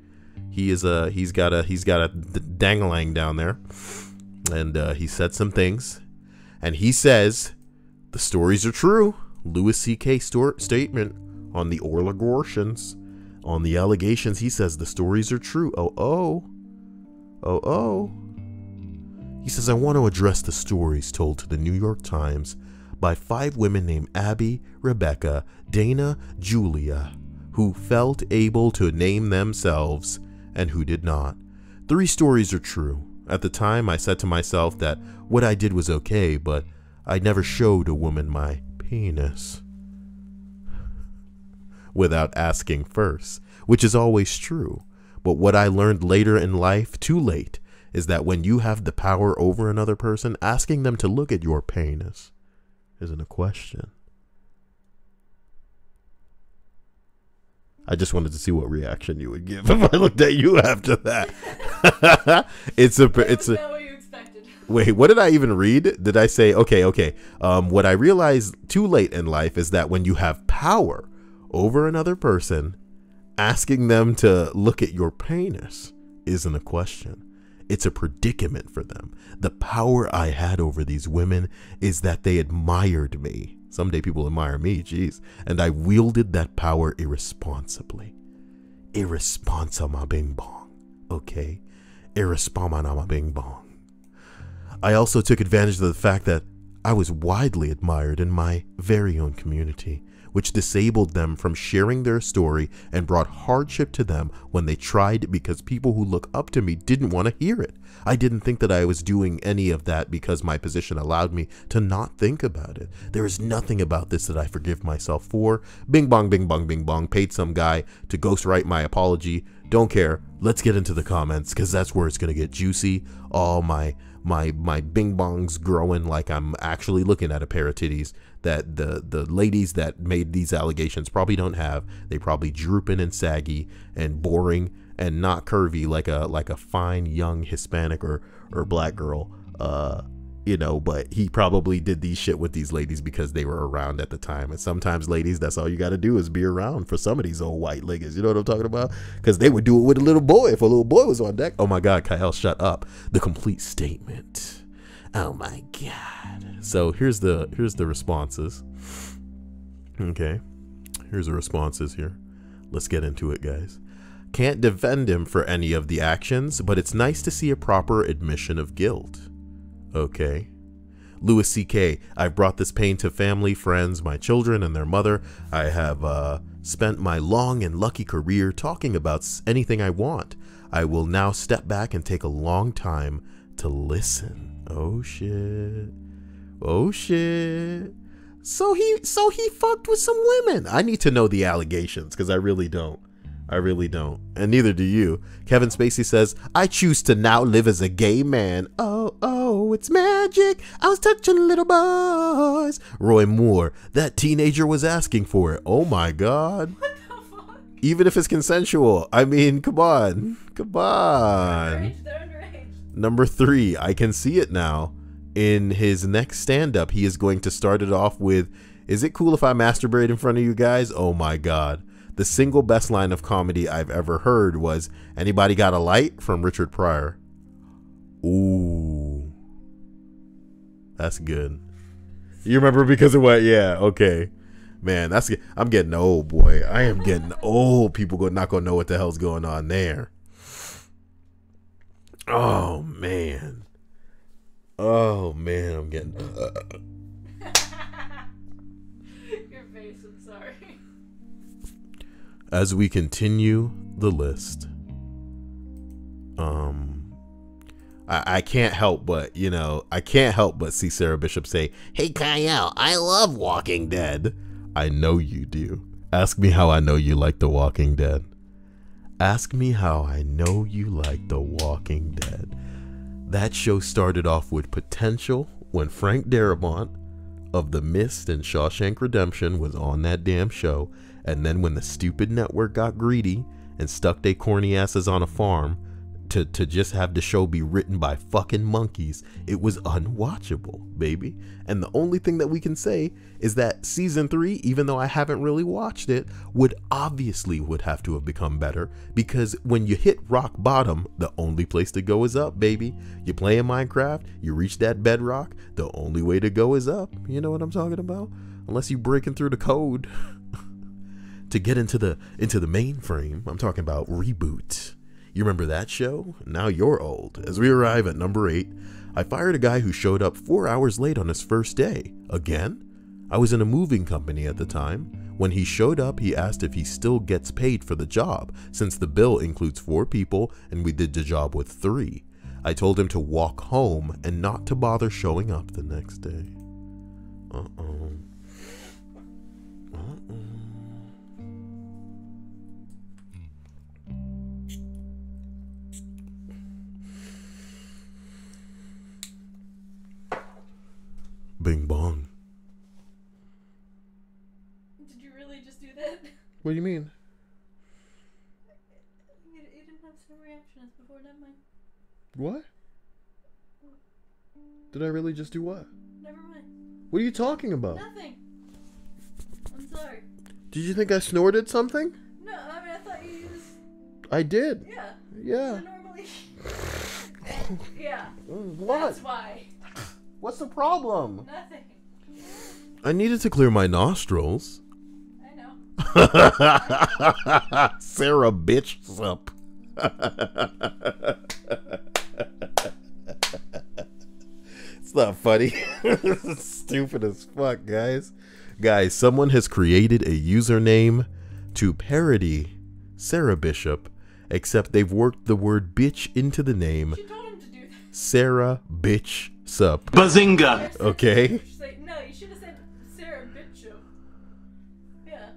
he's got a dangling down there, and he said some things, and he says the stories are true. Louis C.K. statement on the Orla Gorshans. On the allegations, he says the stories are true. He says, I want to address the stories told to the New York Times by 5 women named Abby, Rebecca, Dana, Julia, who felt able to name themselves and who did not. 3 stories are true. At the time, I said to myself that what I did was okay, but I never showed a woman my penis without asking first, which is always true. But what I learned later in life, too late, is that when you have the power over another person, asking them to look at your penis isn't a question. I just wanted to see what reaction you would give if I looked at you after that. It's a Not what you expected. Wait, what did I even read? Did I say, okay. What I realized too late in life is that when you have power over another person, asking them to look at your penis isn't a question. It's a predicament for them. The power I had over these women is that they admired me. Someday people admire me, jeez. And I wielded that power irresponsibly. Irresponsible bing bong. Okay? Irresponsible bing bong. I also took advantage of the fact that I was widely admired in my very own community, which disabled them from sharing their story and brought hardship to them when they tried, because people who look up to me didn't want to hear it. I didn't think that I was doing any of that because my position allowed me to not think about it. There is nothing about this that I forgive myself for. Bing bong, bing bong, bing bong. Paid some guy to ghostwrite my apology. Don't care. Let's get into the comments, because that's where it's going to get juicy. All my bing bongs growing like I'm actually looking at a pair of titties that the ladies that made these allegations probably don't have. They probably drooping and saggy and boring and not curvy like a fine young Hispanic or black girl, but he probably did these shit with these ladies because they were around at the time. And sometimes, ladies, that's all you got to do is be around for some of these old white niggas. You know what I'm talking about? Because they would do it with a little boy if a little boy was on deck. Oh my God, Kyle, shut up. The complete statement. Oh my God. So here's the responses. Okay, here's the responses here. Let's get into it, guys. Can't defend him for any of the actions, but it's nice to see a proper admission of guilt. Okay. Louis C.K. I've brought this pain to family, friends, my children, and their mother. I have spent my long and lucky career talking about anything I want. I will now step back and take a long time to listen. Oh shit. Oh shit. So he fucked with some women. I need to know the allegations, because I really don't. And neither do you. Kevin Spacey says, I choose to now live as a gay man. Oh, it's magic. I was touching little boys. Roy Moore, that teenager was asking for it. Oh my God. What the fuck? Even if it's consensual. I mean, come on. They're underage. Number 3, I can see it now. In his next stand-up, he is going to start it off with, is it cool if I masturbate in front of you guys? Oh my God. The single best line of comedy I've ever heard was, anybody got a light? From Richard Pryor. Ooh. That's good. You remember because of what? Yeah, okay. Man, I'm getting old, boy. I am getting old. People not going to know what the hell's going on there. Oh, man. I'm getting... Your face, I'm sorry. As we continue the list, I can't help but, see Sarah Bishop say, hey, Kyle, I love Walking Dead. I know you do. Ask me how I know you like The Walking Dead. Ask me how I know you like The Walking Dead. That show started off with potential when Frank Darabont of The Mist and Shawshank Redemption was on that damn show. And then when the stupid network got greedy and stuck their corny asses on a farm to just have the show be written by fucking monkeys, it was unwatchable, baby. And the only thing that we can say is that season 3, even though I haven't really watched it, would have to have become better, because when you hit rock bottom, the only place to go is up, baby. You playing Minecraft, you reach that bedrock, the only way to go is up. You know what I'm talking about? Unless you breaking through the code. to get into the mainframe. I'm talking about Reboot. You remember that show? Now you're old. As we arrive at number 8, I fired a guy who showed up 4 hours late on his first day. Again? I was in a moving company at the time. When he showed up, he asked if he still gets paid for the job, since the bill includes 4 people and we did the job with 3. I told him to walk home and not to bother showing up the next day. Uh-oh. Uh-oh. Bing bong. Did you really just do that? What do you mean? You didn't have some reactions before, never mind. What? Did I really just do what? Never mind. What are you talking about? Nothing. I'm sorry. Did you think I snorted something? No, I mean, I thought you used... I did. Yeah. Yeah. So normally... yeah. What? That's why. What's the problem? Nothing. I needed to clear my nostrils. I know. Sarah bitch sup. It's not funny. It's stupid as fuck, guys. Guys, someone has created a username to parody Sarah Bishop, except they've worked the word bitch into the name. She told him to do that. Sarah bitch sup. Bazinga! Okay. No, you should have said Sarah Bishop. Yeah.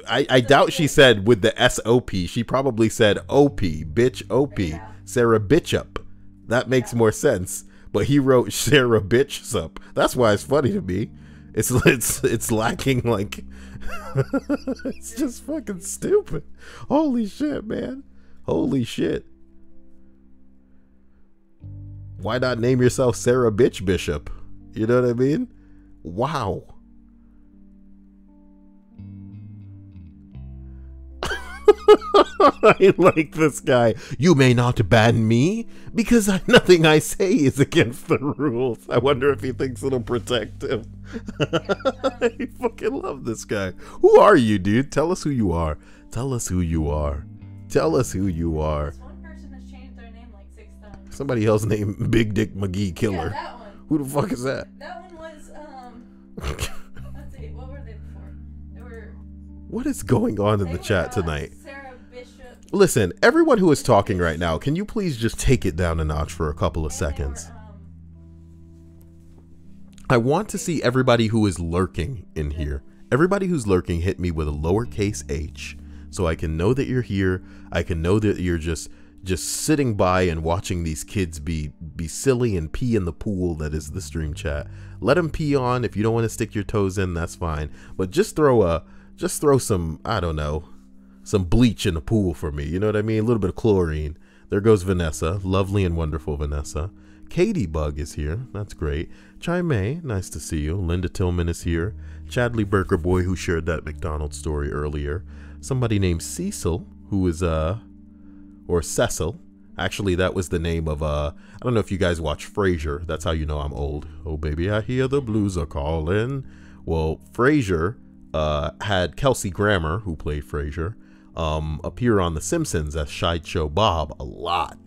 I doubt she said with the SOP. She probably said OP, bitch OP, Yeah. Sarah Bishop. That makes more sense. But he wrote Sarah bitch sup. That's why it's funny to me. It's lacking like it's just fucking stupid. Holy shit, man. Holy shit. Why not name yourself Sarah bitch Bishop? You know what I mean? Wow. I like this guy. You may not ban me because nothing I say is against the rules. I wonder if he thinks it'll protect him. I fucking love this guy. Who are you, dude? Tell us who you are. Tell us who you are. Tell us who you are. This one person has changed their name like 6 times. Somebody else named Big Dick McGee Killer. Yeah, that one. Who the fuck is that? That one was, let's see, what were they before? They were... What is going on in they the were, chat tonight? Sarah Bishop. Listen, everyone who is talking right now, can you please just take it down a notch for a couple of And they seconds? were, I want to see everybody who is lurking in here. Everybody who's lurking, hit me with a lowercase h so I can know that you're here. I can know that you're just sitting by and watching these kids be silly and pee in the pool that is the stream chat. Let them pee on. If you don't want to stick your toes in, that's fine. But just throw some, I don't know, some bleach in the pool for me. You know what I mean? A little bit of chlorine. There goes Vanessa. Lovely and wonderful Vanessa. Katie Bug is here. That's great. Chai May, nice to see you. Linda Tillman is here. Chadley Burker Boy, who shared that McDonald's story earlier. Somebody named Cecil, who is, or Cecil. Actually, that was the name of, I don't know if you guys watch Frasier. That's how you know I'm old. Oh, baby, I hear the blues are calling. Well, Frasier had Kelsey Grammer, who played Frasier, appear on The Simpsons as Sideshow Bob a lot.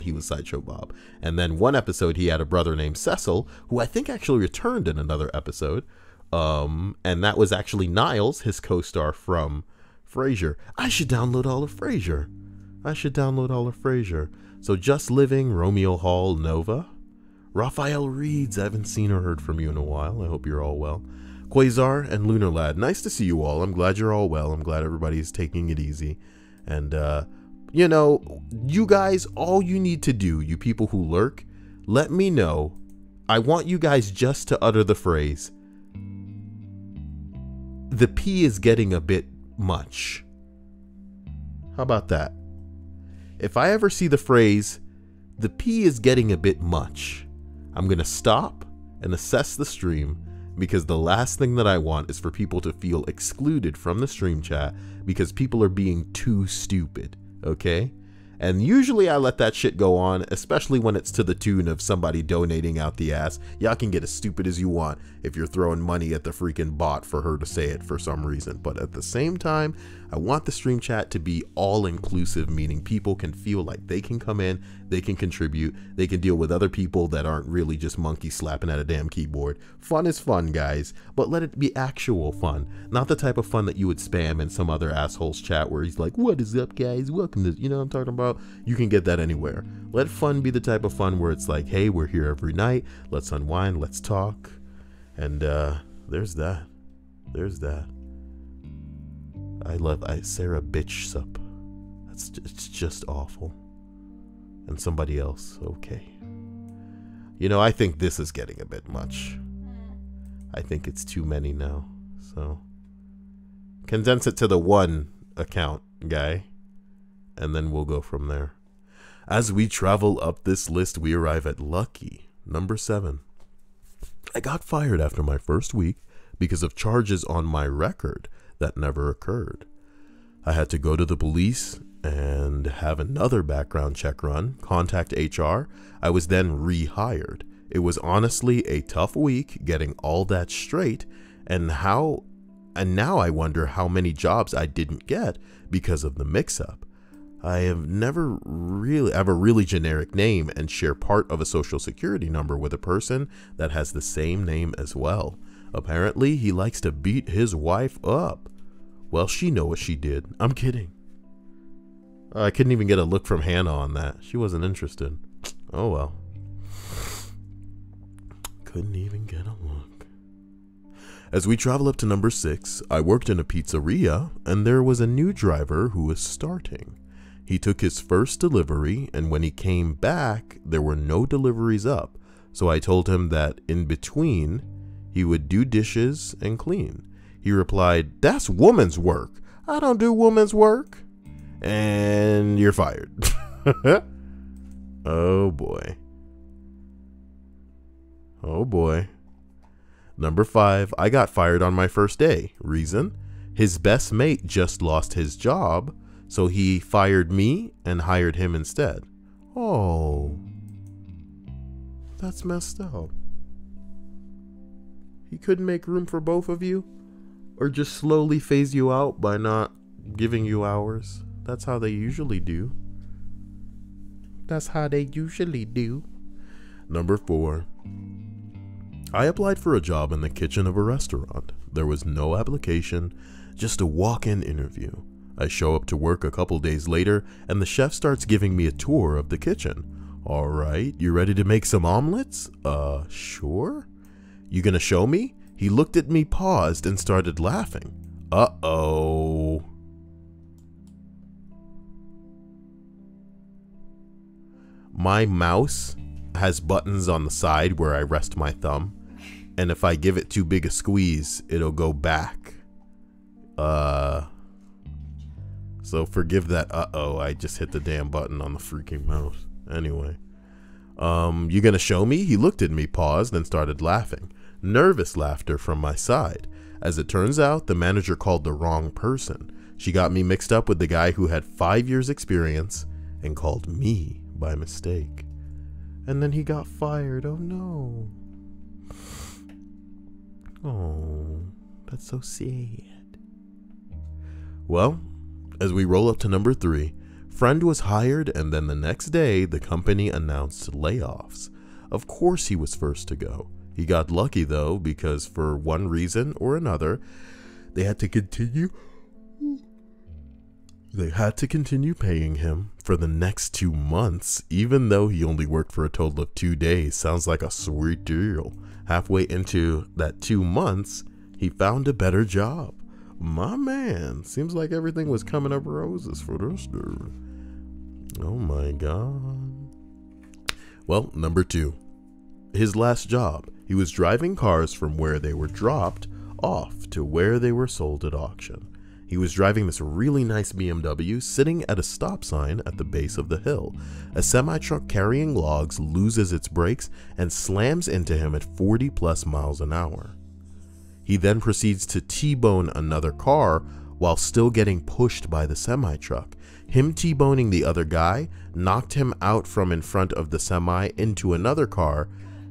He was Sideshow Bob. And then one episode he had a brother named Cecil, who I think actually returned in another episode. And that was actually Niles, his co-star from Frasier. I should download all of Frasier. So Just Living, Romeo Hall, Nova. Raphael Reeds, I haven't seen or heard from you in a while. I hope you're all well. Quasar and Lunar Lad, nice to see you all. I'm glad you're all well. I'm glad everybody's taking it easy. And, you know, you guys, all you need to do, you people who lurk, let me know. I want you guys just to utter the phrase, the pee is getting a bit much. How about that? If I ever see the phrase, the pee is getting a bit much, I'm going to stop and assess the stream, because the last thing that I want is for people to feel excluded from the stream chat because people are being too stupid, okay? And usually I let that shit go on, especially when it's to the tune of somebody donating out the ass. Y'all can get as stupid as you want if you're throwing money at the freaking bot for her to say it for some reason. But at the same time, I want the stream chat to be all inclusive, meaning people can feel like they can come in, they can contribute, they can deal with other people that aren't really just monkey slapping at a damn keyboard. Fun is fun, guys, but let it be actual fun, not the type of fun that you would spam in some other asshole's chat where he's like, what is up, guys, welcome to, you know what I'm talking about? You can get that anywhere. Let fun be the type of fun where it's like, hey, we're here every night, let's unwind, let's talk. And there's that. Sarah bitch sup. It's just awful. And somebody else, okay. You know, I think this is getting a bit much. I think it's too many now. So condense it to the one account, guy. And then we'll go from there. As we travel up this list, we arrive at lucky number 7. I got fired after my first week because of charges on my record that never occurred. I had to go to the police and have another background check run, contact HR. I was then rehired. It was honestly a tough week getting all that straight, and now I wonder how many jobs I didn't get because of the mix-up. I have a really generic name and share part of a social security number with a person that has the same name as well. Apparently, he likes to beat his wife up. Well, she know what she did. I'm kidding. I couldn't even get a look from Hannah on that. She wasn't interested. Oh well. Couldn't even get a look. As we travel up to number 6, I worked in a pizzeria and there was a new driver who was starting. He took his first delivery, and when he came back, there were no deliveries up. So I told him that in between, he would do dishes and clean. He replied, "That's woman's work. I don't do woman's work." And you're fired. Oh boy. Oh boy. Number 5, I got fired on my first day. Reason? His best mate just lost his job, so he fired me and hired him instead. Oh. That's messed up. He couldn't make room for both of you? Or just slowly phase you out by not giving you hours? That's how they usually do. That's how they usually do. Number 4. I applied for a job in the kitchen of a restaurant. There was no application, just a walk-in interview. I show up to work a couple days later, and the chef starts giving me a tour of the kitchen. All right, you ready to make some omelets? Sure. You gonna show me? He looked at me, paused, and started laughing. Uh-oh. My mouse has buttons on the side where I rest my thumb, and if I give it too big a squeeze, it'll go back. So forgive that uh-oh, I just hit the damn button on the freaking mouse. Anyway. You gonna show me? He looked at me, paused, and started laughing. Nervous laughter from my side. As it turns out, the manager called the wrong person. She got me mixed up with the guy who had 5 years experience and called me by mistake. And then he got fired. Oh no. Oh, that's so sad. Well, as we roll up to number 3, friend was hired, and then the next day the company announced layoffs. Of course he was first to go. He got lucky though, because for one reason or another, they had to continue paying him for the next 2 months, even though he only worked for a total of 2 days. Sounds like a sweet deal. Halfway into that 2 months, he found a better job. My man, seems like everything was coming up roses for this dude. Oh my god. Well, number 2. His last job. He was driving cars from where they were dropped off to where they were sold at auction. He was driving this really nice BMW sitting at a stop sign at the base of the hill. A semi-truck carrying logs loses its brakes and slams into him at 40+ miles an hour. He then proceeds to T-bone another car while still getting pushed by the semi-truck. Him T-boning the other guy knocked him out from in front of the semi into another car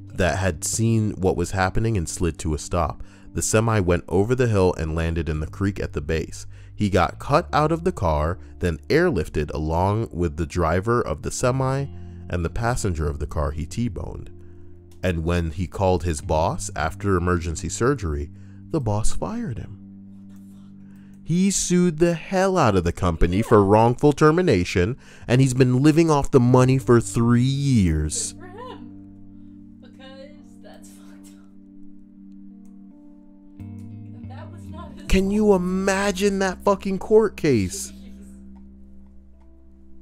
that had seen what was happening and slid to a stop. The semi went over the hill and landed in the creek at the base. He got cut out of the car, then airlifted along with the driver of the semi and the passenger of the car he T-boned. And when he called his boss after emergency surgery, the boss fired him. He sued the hell out of the company for wrongful termination, and he's been living off the money for 3 years. Good for him. Because that's fucked up. And that was not his Can you imagine that fucking court case?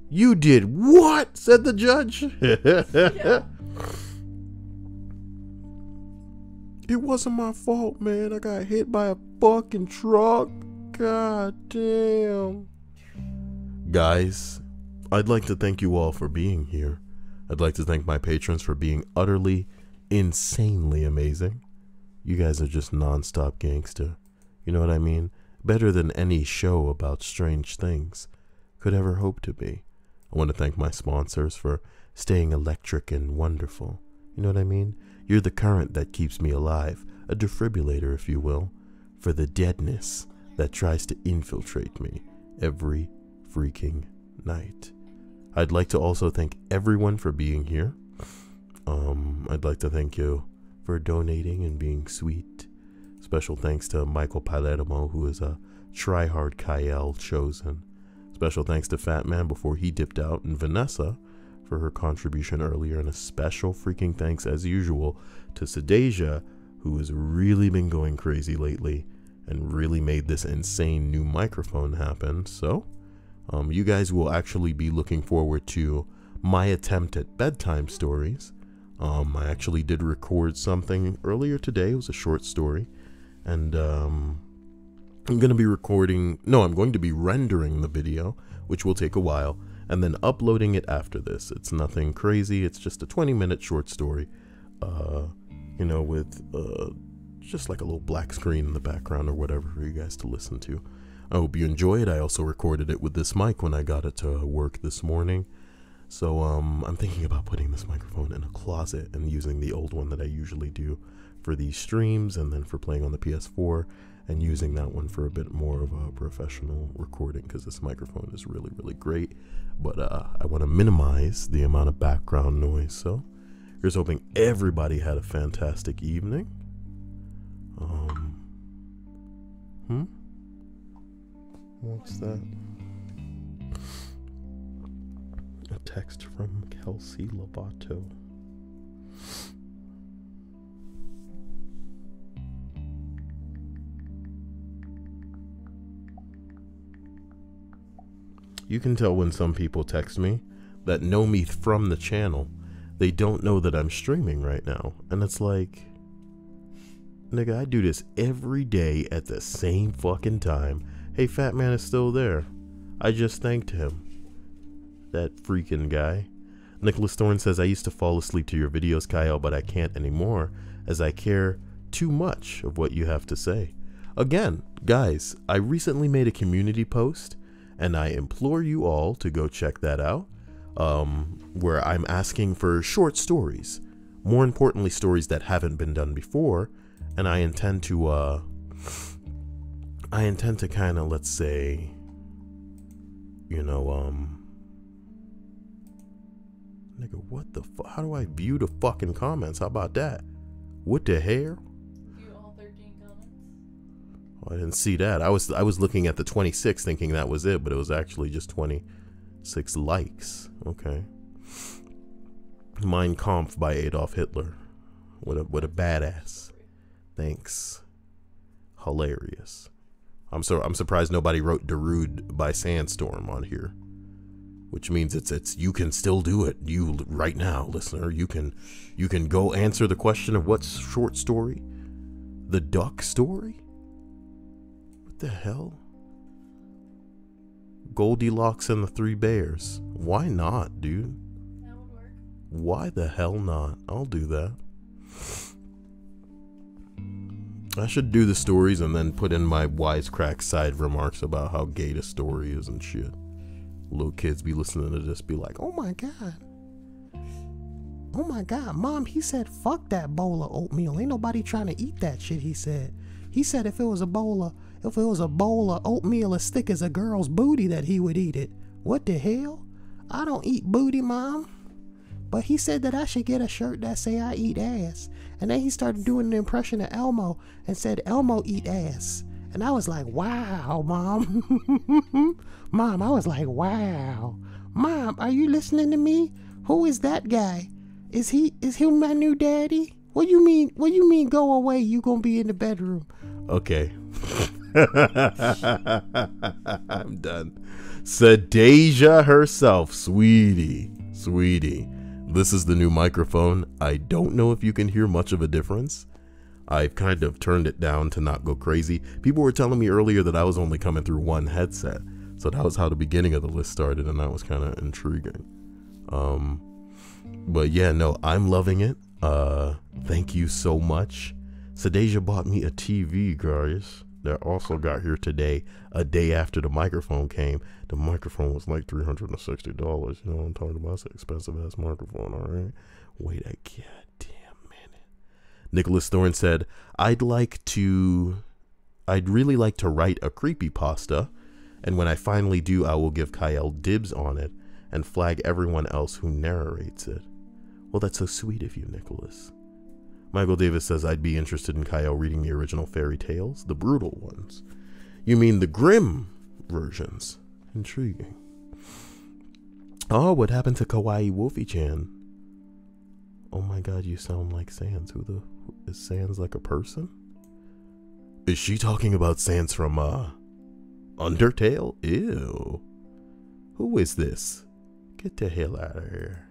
You did what? Said the judge. Yeah. It wasn't my fault, man. I got hit by a fucking truck. God damn. Guys, I'd like to thank you all for being here. I'd like to thank my patrons for being utterly, insanely amazing. You guys are just non-stop gangster. You know what I mean? Better than any show about strange things could ever hope to be. I want to thank my sponsors for staying electric and wonderful. You know what I mean? You're the current that keeps me alive, a defibrillator, if you will, for the deadness that tries to infiltrate me every freaking night. I'd like to also thank everyone for being here. I'd like to thank you for donating and being sweet. Special thanks to Michael Palermo, who is a tryhard Kyle chosen. Special thanks to Fat Man before he dipped out, and Vanessa for her contribution earlier, and a special freaking thanks as usual to Sedasia, who has really been going crazy lately and really made this insane new microphone happen. So you guys will actually be looking forward to my attempt at bedtime stories. I actually did record something earlier today. It was a short story, and I'm going to be rendering the video, which will take a while, and then uploading it after this. It's nothing crazy. It's just a 20-minute short story, you know, with just like a little black screen in the background or whatever for you guys to listen to. I hope you enjoy it. I also recorded it with this mic when I got it to work this morning. So I'm thinking about putting this microphone in a closet and using the old one that I usually do for these streams and then for playing on the PS4, and using that one for a bit more of a professional recording, because this microphone is really, really great. But I want to minimize the amount of background noise. So here's hoping everybody had a fantastic evening. What's that? A text from Kelsey Lovato. You can tell when some people text me that know me from the channel, they don't know that I'm streaming right now. And it's like, nigga, I do this every day at the same fucking time. Hey, Fat Man is still there. I just thanked him. That freaking guy. Nicholas Thorne says, I used to fall asleep to your videos, Kyle, but I can't anymore as I care too much of what you have to say. Again, guys, I recently made a community post, and I implore you all to go check that out, where I'm asking for short stories. More importantly, stories that haven't been done before, and I intend to kind of, let's say, you know, nigga, what the fuck? How do I view the fucking comments? How about that? What the hell? View all 13 comments. Oh, I didn't see that. I was looking at the 26 thinking that was it, but it was actually just 26 likes. Okay. Mein Kampf by Adolf Hitler. What a badass. Thanks. Hilarious. I'm surprised nobody wrote Darude by Sandstorm on here, which means it's you can still do it. You right now, listener, you can go answer the question of what's short story? The duck story? What the hell? Goldilocks and the Three Bears. Why not, dude? That would work. Why the hell not? I'll do that. I should do the stories and then put in my wisecrack side remarks about how gay the story is and shit. Little kids be listening to this, be like, oh my God. Oh my God, Mom, he said, fuck that bowl of oatmeal. Ain't nobody trying to eat that shit, he said. He said if it was a bowl of oatmeal as thick as a girl's booty that he would eat it. What the hell? I don't eat booty, Mom. But he said that I should get a shirt that say I eat ass. And then he started doing an impression of Elmo and said, Elmo eat ass. And I was like, wow, Mom. Mom, I was like, wow. Mom, are you listening to me? Who is that guy? Is he my new daddy? What you mean go away? You gonna be in the bedroom? Okay. I'm done. Sadasia herself, sweetie. This is the new microphone. I don't know if you can hear much of a difference. I've kind of turned it down to not go crazy. People were telling me earlier that I was only coming through one headset. So that was how the beginning of the list started, and that was kind of intriguing. But yeah, no, I'm loving it. Thank you so much. Sadasia bought me a TV, guys. That also got here today, a day after the microphone came. The microphone was like $360. You know what I'm talking about? It's an expensive ass microphone, all right? Wait a goddamn minute. Nicholas Thorne said, I'd really like to write a creepypasta, and when I finally do, I will give Kyle dibs on it and flag everyone else who narrates it. Well, that's so sweet of you, Nicholas. Michael Davis says, I'd be interested in Kyle reading the original fairy tales, the brutal ones. You mean the grim versions? Intriguing. Oh, what happened to Kawaii Wolfie-chan? Oh my God, you sound like Sans. Is Sans like a person? Is she talking about Sans from, Undertale? Ew. Who is this? Get the hell out of here.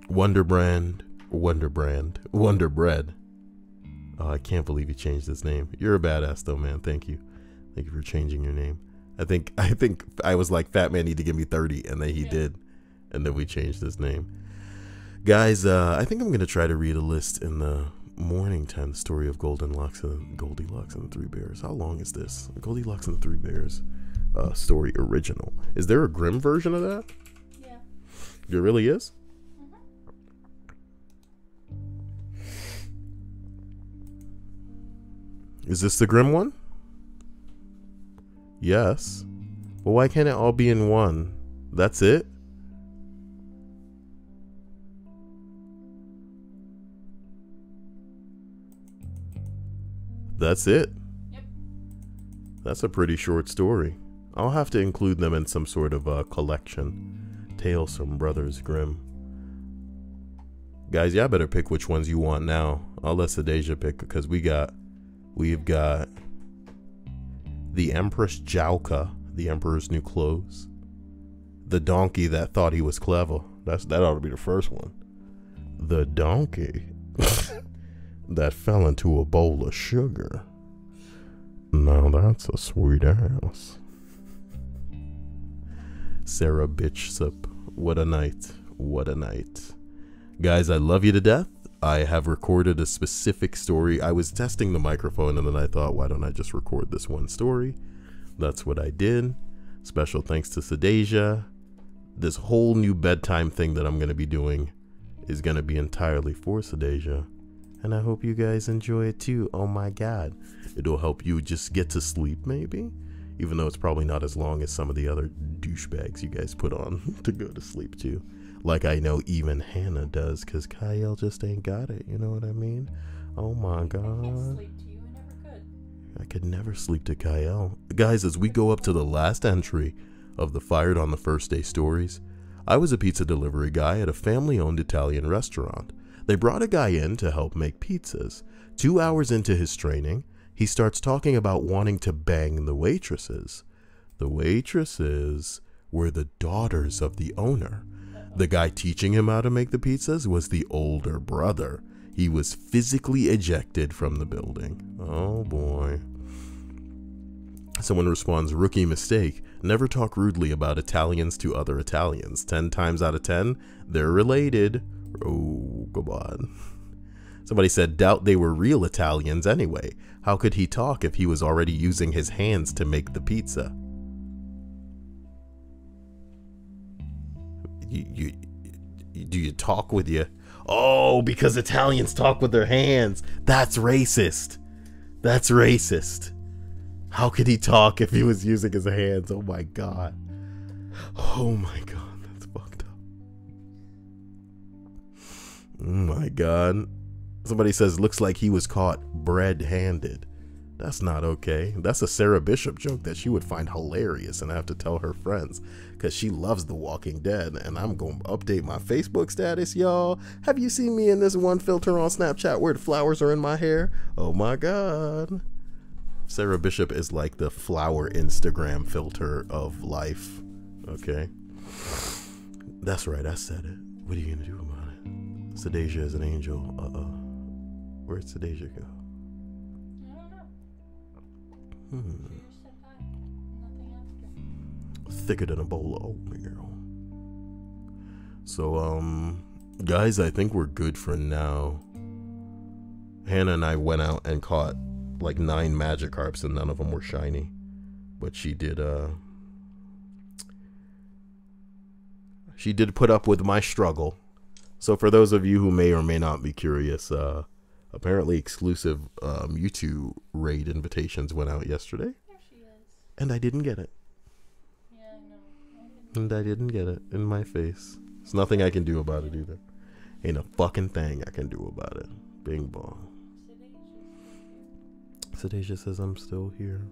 Wonder Bread. Oh, I can't believe you changed his name. You're a badass though, man. Thank you. Thank you for changing your name. I think I was like, Fat Man need to give me 30, and then he did. And then we changed his name. Guys, I think I'm gonna try to read a list in the morning time, the story of Goldilocks and the Three Bears. How long is this? Goldilocks and the Three Bears story original. Is there a grim version of that? Yeah. There really is? Is this the grim one? Yes. Well, why can't it all be in one? That's it? That's it? Yep. That's a pretty short story. I'll have to include them in some sort of collection. Tales from Brothers Grimm. Guys, y'all better pick which ones you want now. I'll let Sadasia pick, because we've got the Empress Jauka, the Emperor's New Clothes. The Donkey That Thought He Was Clever. That ought to be the first one. The Donkey That Fell Into a Bowl of Sugar. Now that's a sweet ass. Sarah Bishop. What a night. What a night. Guys, I love you to death. I have recorded a specific story. I was testing the microphone and then I thought, why don't I just record this one story? That's what I did. Special thanks to Sadasia. This whole new bedtime thing that I'm going to be doing is going to be entirely for Sadasia. And I hope you guys enjoy it too. Oh my God. It'll help you just get to sleep maybe. Even though it's probably not as long as some of the other douchebags you guys put on to go to sleep too. Like I know even Hannah does, because Kyle just ain't got it. You know what I mean? Oh my God. I can't sleep to you. I never could. I could never sleep to Kyle. Guys, as we go up to the last entry of the Fired on the First Day stories, I was a pizza delivery guy at a family-owned Italian restaurant. They brought a guy in to help make pizzas. 2 hours into his training, he starts talking about wanting to bang the waitresses. The waitresses were the daughters of the owner. The guy teaching him how to make the pizzas was the older brother. He was physically ejected from the building. Oh boy. Someone responds, rookie mistake. Never talk rudely about Italians to other Italians. 10 times out of 10, they're related. Oh, come on. Somebody said, doubt they were real Italians anyway. How could he talk if he was already using his hands to make the pizza? Do you talk with your... Oh, because Italians talk with their hands. That's racist. That's racist. How could he talk if he was using his hands? Oh my God. Oh my God. That's fucked up. Oh my God. Somebody says, looks like he was caught bread-handed. That's not okay. That's a Sarah Bishop joke that she would find hilarious and have to tell her friends because she loves The Walking Dead. And I'm going to update my Facebook status, y'all. Have you seen me in this one filter on Snapchat where the flowers are in my hair? Oh my God. Sarah Bishop is like the flower Instagram filter of life. Okay. That's right. I said it. What are you going to do about it? Sedasia is an angel. Where'd Sedasia go? Thicker than a bowl of oatmeal. So, guys, I think we're good for now. Hannah and I went out and caught like 9 Magikarps and none of them were shiny. But she did put up with my struggle. So for those of you who may or may not be curious, apparently exclusive Mewtwo raid invitations went out yesterday. There she is. And I didn't get it. Yeah, I know. And I didn't get it in my face. There's nothing I can do about it either. Ain't a fucking thing I can do about it. Bing bong. Sedasia says I'm still here.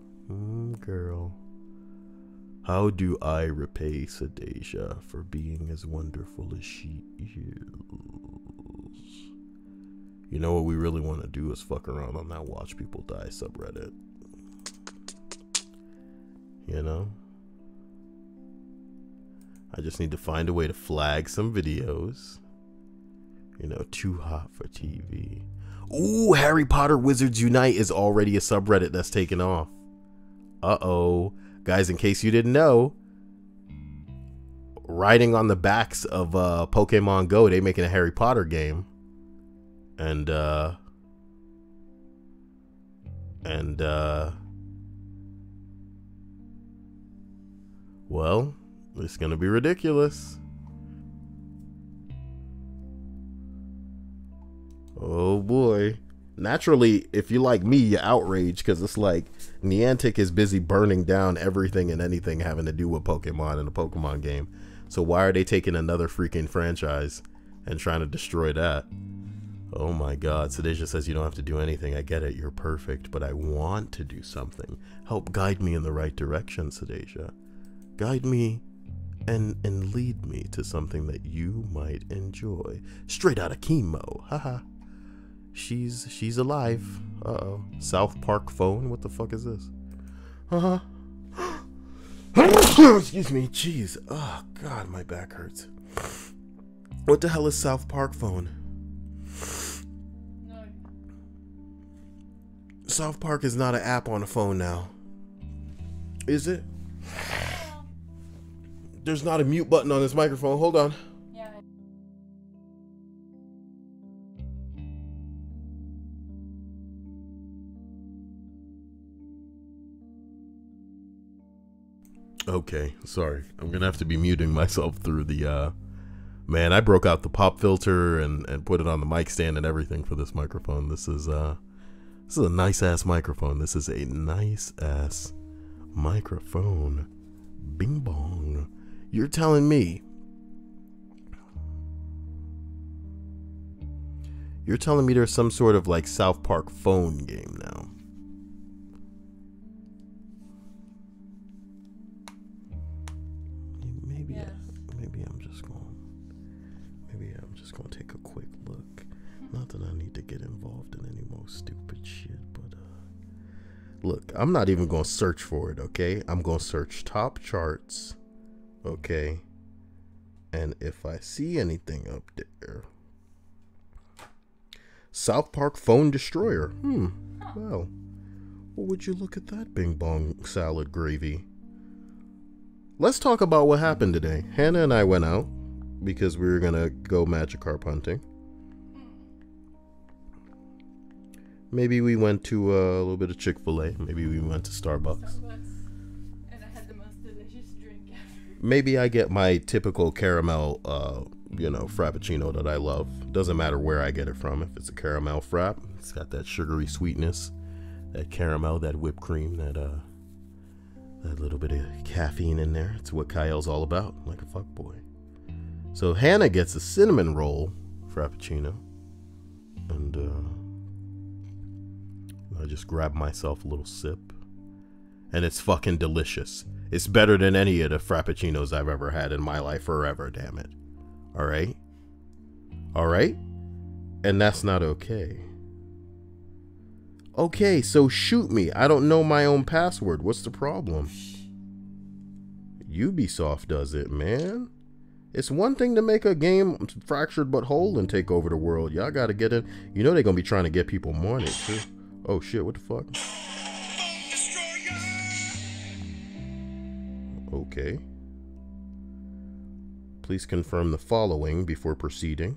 Girl. How do I repay Sedasia for being as wonderful as she is? You know what we really want to do is fuck around on that Watch People Die subreddit. You know? I just need to find a way to flag some videos. You know, too hot for TV. Ooh, Harry Potter Wizards Unite is already a subreddit that's taken off. Uh-oh. Guys, in case you didn't know, riding on the backs of Pokemon Go, they making a Harry Potter game. And well, it's gonna be ridiculous. Oh boy. Naturally, if you like me, you're outraged because it's like Niantic is busy burning down everything and anything having to do with Pokemon in the Pokemon game. So why are they taking another freaking franchise and trying to destroy that? Oh my God. Sedasia says you don't have to do anything. I get it. You're perfect, but I want to do something. Help guide me in the right direction, Sedasia. Guide me and lead me to something that you might enjoy. Straight out of chemo. Haha. She's alive. Uh-oh. South Park phone? What the fuck is this? Uh-huh. Excuse me. Jeez. Oh, God, my back hurts. What the hell is South Park phone? No. South Park is not an app on a phone now. Is it? There's not a mute button on this microphone. Hold on. Yeah. Okay, sorry. I'm gonna have to be muting myself through the man, I broke out the pop filter and put it on the mic stand and everything for this microphone. This is a nice ass microphone. This is a nice ass microphone. Bing bong. You're telling me there's some sort of like South Park phone game now. I'm just gonna take a quick look. Not that I need to get involved in any more stupid shit, but look, I'm not even gonna search for it, okay? I'm gonna search top charts, okay? And if I see anything up there, South Park phone destroyer. Well, would you look at that, bing bong salad gravy? Let's talk about what happened today. Hannah and I went out because we were gonna go Magikarp hunting. Maybe we went to a little bit of Chick-fil-A. Maybe we went to Starbucks. And I had the most delicious drink ever. Maybe I get my typical caramel, you know, frappuccino that I love. Doesn't matter where I get it from. If it's a caramel frap, it's got that sugary sweetness, that caramel, that whipped cream, that little bit of caffeine in there. It's what Kyle's all about, like a fuckboy. So Hannah gets a cinnamon roll frappuccino, and I just grab myself a little sip, and it's fucking delicious. It's better than any of the frappuccinos I've ever had in my life forever, damn it. All right? All right? And that's not okay. Okay, so shoot me. I don't know my own password. What's the problem? Ubisoft does it, man. It's one thing to make a game fractured but whole and take over the world. Y'all gotta get it. You know they're gonna be trying to get people money too. Oh shit, what the fuck? Okay. Please confirm the following before proceeding.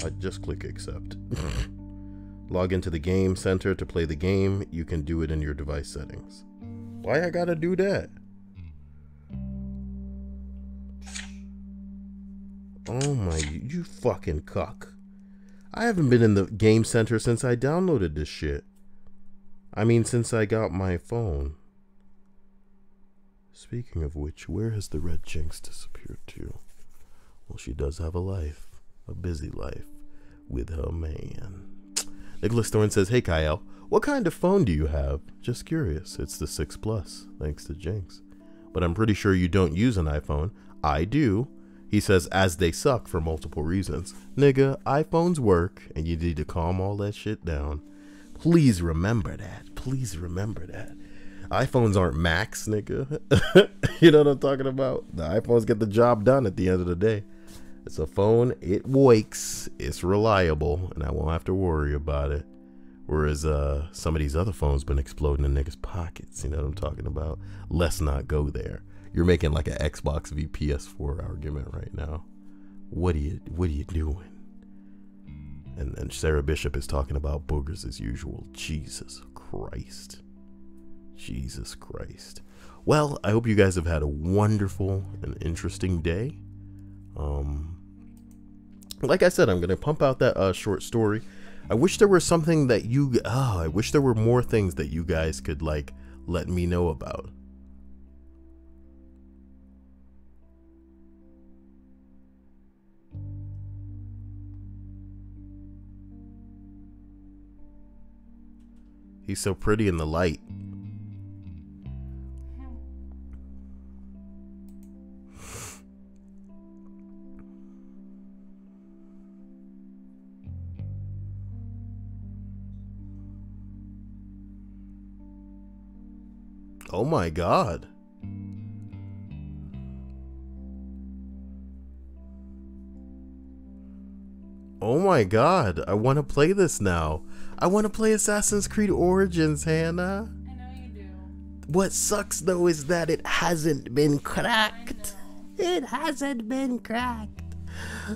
I just click accept. Log into the game center to play the game. You can do it in your device settings. Why I gotta do that? Oh my, you fucking cuck. I haven't been in the game center since I downloaded this shit. I mean, since I got my phone. Speaking of which, where has the red jinx disappeared to? Well, she does have a life. A busy life. With her man. Nicholas Thorne says, hey Kyle, what kind of phone do you have? Just curious. It's the 6 Plus, thanks to Jinx. But I'm pretty sure you don't use an iPhone. I do. He says, as they suck for multiple reasons. Nigga, iPhones work, and you need to calm all that shit down. Please remember that. Please remember that. iPhones aren't Macs, nigga. You know what I'm talking about? The iPhones get the job done at the end of the day. It's a phone, it works, it's reliable, and I won't have to worry about it. Whereas some of these other phones been exploding in niggas' pockets, you know what I'm talking about? Let's not go there. You're making like an Xbox v PS4 argument right now. What are you doing? And Sarah Bishop is talking about boogers as usual. Jesus Christ. Jesus Christ. Well, I hope you guys have had a wonderful and interesting day. Like I said, I'm gonna pump out that short story. I wish there were something that I wish there were more things that you guys could like let me know about. He's so pretty in the light. Oh my God. Oh my God. I want to play this now. I want to play Assassin's Creed Origins, Hannah. I know you do. What sucks though is that it hasn't been cracked. It hasn't been cracked.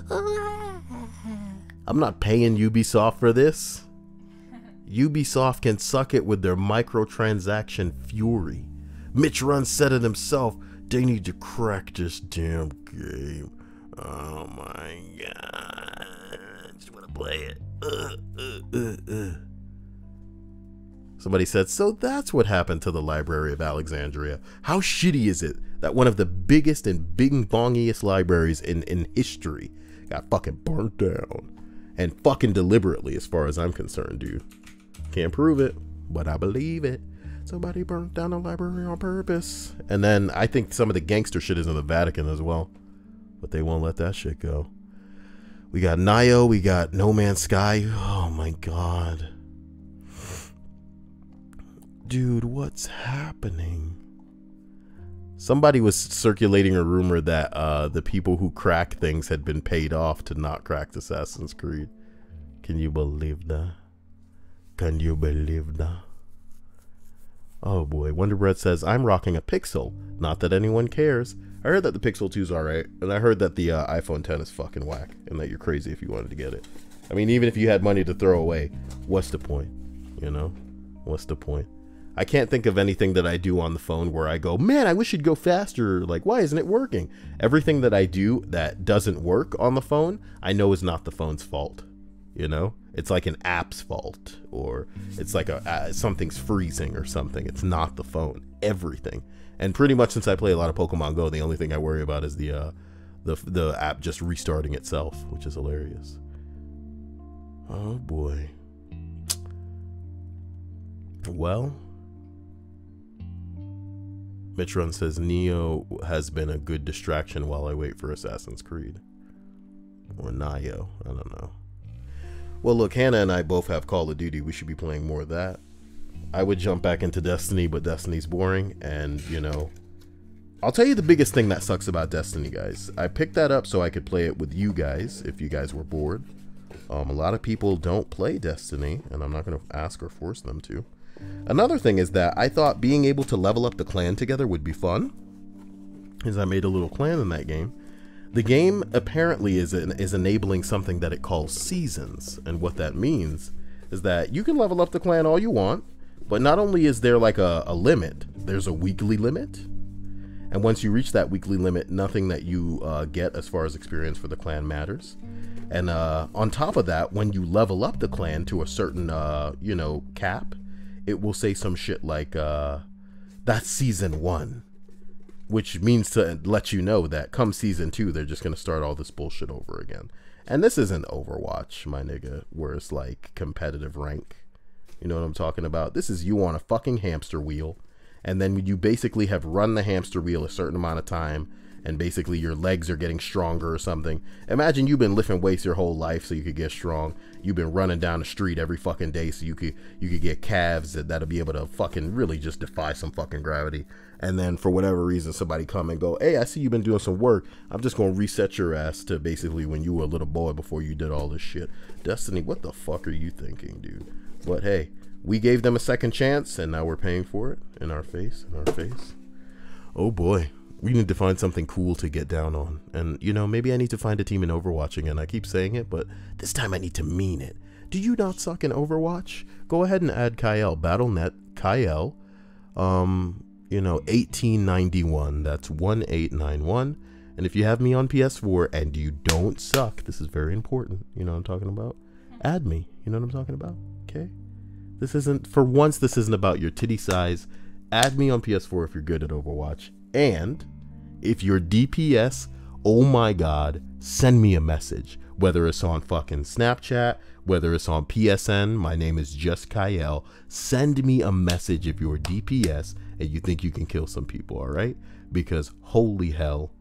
I'm not paying Ubisoft for this. Ubisoft can suck it with their microtransaction fury. Mitch Run said it himself. They need to crack this damn game. Oh my God. I just want to play it. Somebody said, so that's what happened to the Library of Alexandria. How shitty is it that one of the biggest and bing-bongiest libraries in history got fucking burnt down? And fucking deliberately, as far as I'm concerned, dude. Can't prove it, but I believe it. Somebody burnt down a library on purpose. And then I think some of the gangster shit is in the Vatican as well. But they won't let that shit go. We got Nio, we got No Man's Sky. Oh my God. Dude, what's happening? Somebody was circulating a rumor that the people who crack things had been paid off to not crack Assassin's Creed. Can you believe that? Can you believe that? Oh boy, Wonder Bread says, I'm rocking a Pixel. Not that anyone cares. I heard that the Pixel 2's alright, and I heard that the iPhone 10 is fucking whack, and that you're crazy if you wanted to get it. I mean, even if you had money to throw away, what's the point? You know, what's the point? I can't think of anything that I do on the phone where I go, man, I wish it'd go faster. Like, why isn't it working? Everything that I do that doesn't work on the phone, I know is not the phone's fault. You know, it's like an app's fault, or it's like something's freezing or something. It's not the phone. Everything. And pretty much since I play a lot of Pokemon Go, the only thing I worry about is the app just restarting itself, which is hilarious. Oh boy. Well, Mitron says Neo has been a good distraction while I wait for Assassin's Creed. Or Nio, I don't know. Well, look, Hannah and I both have Call of Duty. We should be playing more of that. I would jump back into Destiny, but Destiny's boring. And, you know, I'll tell you the biggest thing that sucks about Destiny, guys. I picked that up so I could play it with you guys, if you guys were bored. A lot of people don't play Destiny, and I'm not going to ask or force them to. Another thing is that I thought being able to level up the clan together would be fun, because I made a little clan in that game. The game apparently is enabling something that it calls seasons, and what that means is that you can level up the clan all you want, but not only is there like a limit, there's a weekly limit, and once you reach that weekly limit, nothing that you get as far as experience for the clan matters. And on top of that, when you level up the clan to a certain you know, cap, it will say some shit like that's season 1. Which means to let you know that come season 2, they're just going to start all this bullshit over again. And this isn't Overwatch, my nigga, where it's like competitive rank. You know what I'm talking about? This is you on a fucking hamster wheel. And then you basically have run the hamster wheel a certain amount of time. And basically your legs are getting stronger or something. Imagine you've been lifting weights your whole life so you could get strong. You've been running down the street every fucking day so you could get calves that'll be able to fucking really just defy some fucking gravity. And then for whatever reason, somebody come and go, hey, I see you've been doing some work. I'm just going to reset your ass to basically when you were a little boy before you did all this shit. Destiny, what the fuck are you thinking, dude? But hey, we gave them a second chance and now we're paying for it in our face, Oh boy. We need to find something cool to get down on. And, you know, maybe I need to find a team in Overwatch again. I keep saying it, but this time I need to mean it. Do you not suck in Overwatch? Go ahead and add Kyle. Battle.net, Kyle. You know, 1891. That's 1891. And if you have me on PS4 and you don't suck, this is very important. You know what I'm talking about? Add me. You know what I'm talking about? Okay? This isn't, for once, this isn't about your titty size. Add me on PS4 if you're good at Overwatch. And if you're DPS, oh my god, send me a message. Whether it's on fucking Snapchat, whether it's on PSN, my name is just Kyle. Send me a message if you're DPS and you think you can kill some people, alright? Because holy hell,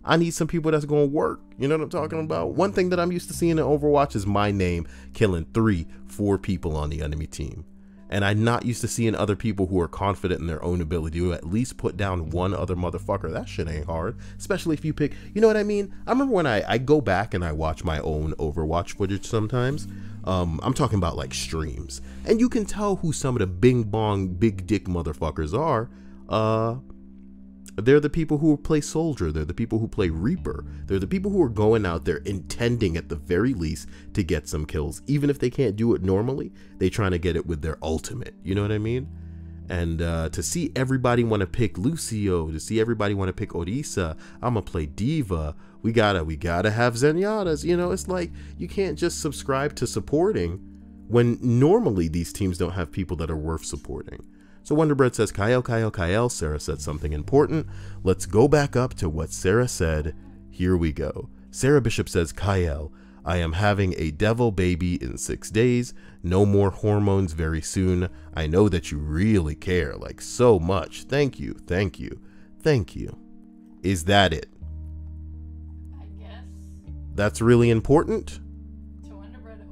I need some people that's going to work. You know what I'm talking about? One thing that I'm used to seeing in Overwatch is my name killing 3-4 people on the enemy team. And I'm not used to seeing other people who are confident in their own ability to at least put down one other motherfucker. That shit ain't hard, especially if you pick, you know what I mean? I remember when I go back and I watch my own Overwatch footage sometimes. I'm talking about like streams. And you can tell who some of the bing bong big dick motherfuckers are. They're the people who play Soldier. They're the people who play Reaper. They're the people who are going out there intending at the very least to get some kills. Even if they can't do it normally, they trying to get it with their ultimate. You know what I mean? And to see everybody want to pick Lucio, to see everybody want to pick Orisa, I'm going to play Diva. We gotta have Zenyatta's. You know, it's like you can't just subscribe to supporting when normally these teams don't have people that are worth supporting. So Wonderbread says, Kyle, Sarah said something important. Let's go back up to what Sarah said. Here we go. Sarah Bishop says, Kyle, I am having a devil baby in 6 days. No more hormones very soon. I know that you really care, like so much. Thank you. Is that it? I guess. That's really important?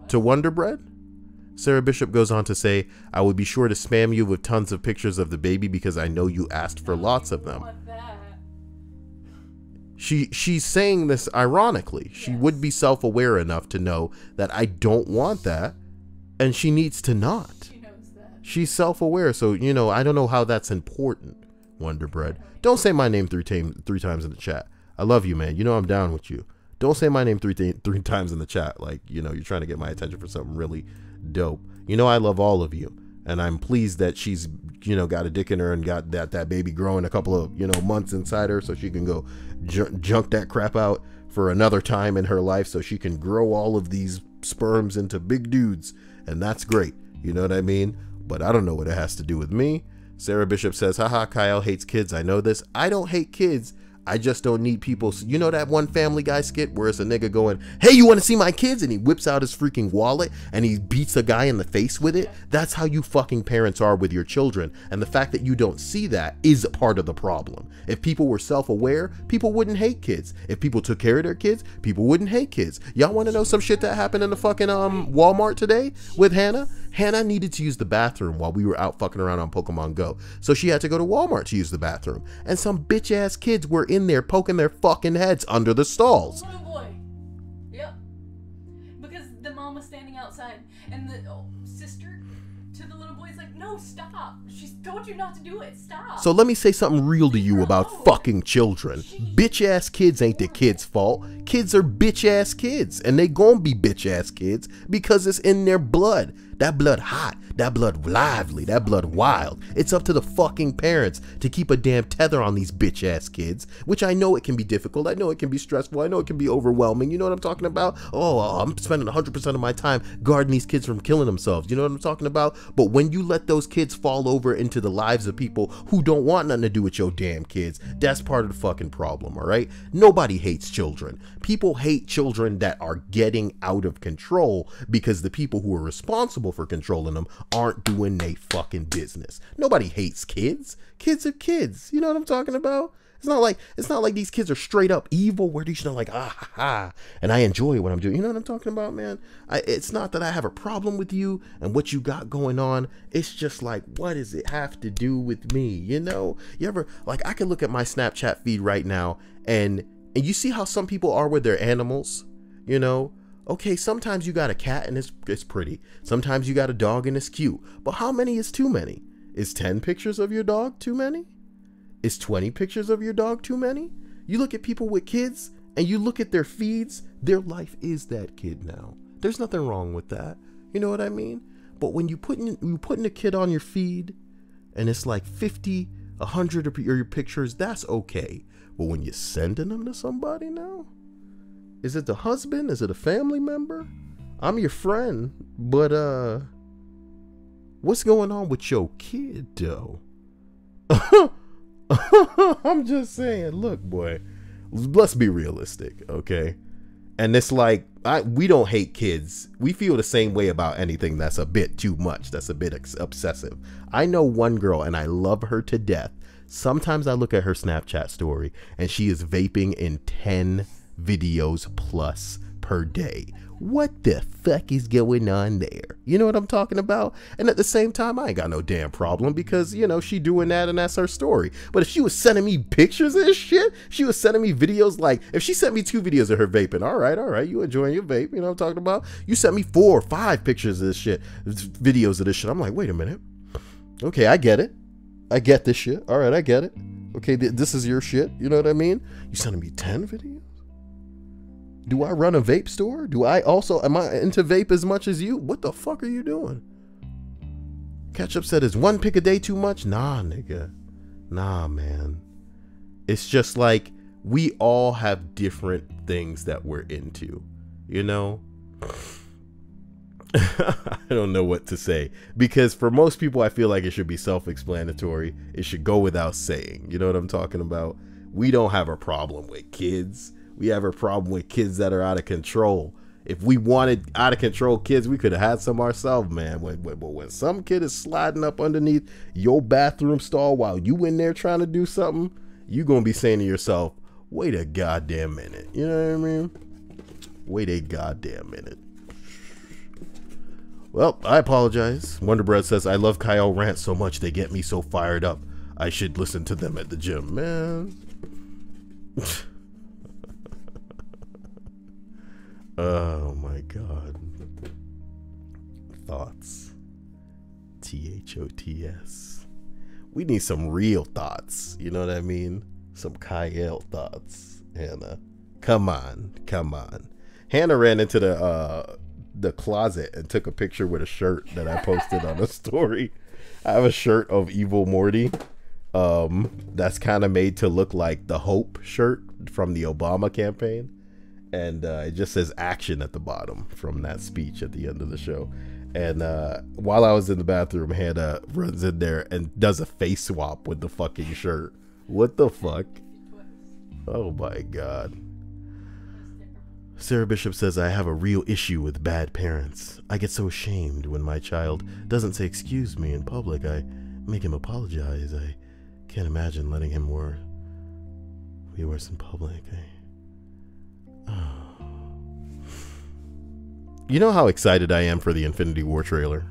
To Wonderbread? Sarah Bishop goes on to say, I will be sure to spam you with tons of pictures of the baby because I know you asked for lots of them. She's saying this ironically. Yes. She would be self-aware enough to know that I don't want that, and she needs to not. She knows that. She's self-aware, so, you know, I don't know how that's important, Wonderbread. Don't say my name three times in the chat. I love you, man. You know I'm down with you. Don't say my name three times in the chat. Like, you know, you're trying to get my attention for something really dope. You know, I love all of you. And I'm pleased that she's, you know, got a dick in her and got that baby growing a couple of, you know, months inside her so she can go junk that crap out for another time in her life so she can grow all of these sperms into big dudes. And that's great. You know what I mean? But I don't know what it has to do with me. Sarah Bishop says, haha, Kyle hates kids. I know this. I don't hate kids. I just don't need people. You know that one Family Guy skit where it's a nigga going, hey, you want to see my kids? And he whips out his freaking wallet and he beats a guy in the face with it. That's how you fucking parents are with your children. And the fact that you don't see that is part of the problem. If people were self-aware, people wouldn't hate kids. If people took care of their kids, people wouldn't hate kids. Y'all want to know some shit that happened in the fucking Walmart today with Hannah? Hannah needed to use the bathroom while we were out fucking around on Pokemon Go. So she had to go to Walmart to use the bathroom. And some bitch ass kids were in there poking their fucking heads under the stalls. Little boy. Yep. Because the mom was standing outside and the sister to the little boy is like, no, stop. She's told you not to do it. Stop. So let me say something real to you about fucking children. Bitch ass kids ain't the kids' fault. Kids are bitch ass kids. And they gonna be bitch ass kids because it's in their blood. That blood hot, that blood lively, that blood wild. It's up to the fucking parents to keep a damn tether on these bitch ass kids, which I know it can be difficult. I know it can be stressful. I know it can be overwhelming. You know what I'm talking about? Oh, I'm spending 100% of my time guarding these kids from killing themselves. You know what I'm talking about? But when you let those kids fall over into the lives of people who don't want nothing to do with your damn kids, that's part of the fucking problem, all right? Nobody hates children. People hate children that are getting out of control because the people who are responsible for controlling them aren't doing they fucking business. Nobody hates kids. Kids are kids. You know what I'm talking about? It's not like these kids are straight up evil where they're like, ah ha ha, and I enjoy what I'm doing. You know what I'm talking about, man? It's not that I have a problem with you and what you got going on. It's just like, what does it have to do with me? You know, you ever, like, I can look at my Snapchat feed right now and you see how some people are with their animals, you know? Okay, sometimes you got a cat and it's pretty. Sometimes you got a dog and it's cute. But how many is too many? Is 10 pictures of your dog too many? Is 20 pictures of your dog too many? You look at people with kids and you look at their feeds, their life is that kid now. There's nothing wrong with that. You know what I mean? But when you putting a kid on your feed and it's like 50, 100 of your pictures, that's okay. But when you're sending them to somebody now, is it the husband? Is it a family member? I'm your friend, but what's going on with your kid though? I'm just saying, look, boy, let's be realistic, okay? And it's like, we don't hate kids. We feel the same way about anything that's a bit too much, that's a bit obsessive. I know one girl and I love her to death. Sometimes I look at her Snapchat story and she is vaping in 10 videos plus per day. What the fuck is going on there? You know what I'm talking about? And at the same time, I ain't got no damn problem because, you know, she doing that and that's her story. But if she was sending me pictures of this shit, she was sending me videos, like if she sent me 2 videos of her vaping, all right, you enjoying your vape, you know what I'm talking about? You sent me 4 or 5 pictures of this shit, videos of this shit. I'm like, wait a minute. Okay, I get it. I get this shit. All right, I get it. Okay, this is your shit. You know what I mean? You sending me 10 videos? Do I run a vape store? Am I into vape as much as you? What the fuck are you doing? Ketchup said, is 1 pic a day too much? Nah, nigga. Nah, man. It's just like, we all have different things that we're into, you know? I don't know what to say, because for most people, I feel like it should be self-explanatory. It should go without saying. You know what I'm talking about? We don't have a problem with kids. We have a problem with kids that are out of control. If we wanted out of control kids, we could have had some ourselves, man. But when some kid is sliding up underneath your bathroom stall while you in there trying to do something, you gonna be saying to yourself, wait a goddamn minute. You know what I mean? Wait a goddamn minute. Well, I apologize. Wonderbread says, I love Kyle Rant so much, they get me so fired up. I should listen to them at the gym, man. Oh my god. Thoughts. THOTS. We need some real thoughts. You know what I mean? Some Kyle thoughts, Hannah. Come on. Hannah ran into the closet and took a picture with a shirt that I posted on a story. I have a shirt of Evil Morty. That's kind of made to look like the Hope shirt from the Obama campaign. And it just says action at the bottom from that speech at the end of the show. And while I was in the bathroom, Hannah runs in there and does a face swap with the fucking shirt. What the fuck? Oh my God. Sarah Bishop says, I have a real issue with bad parents. I get so ashamed when my child doesn't say excuse me in public. I make him apologize. I can't imagine letting him be worse in public. You know how excited I am for the Infinity War trailer?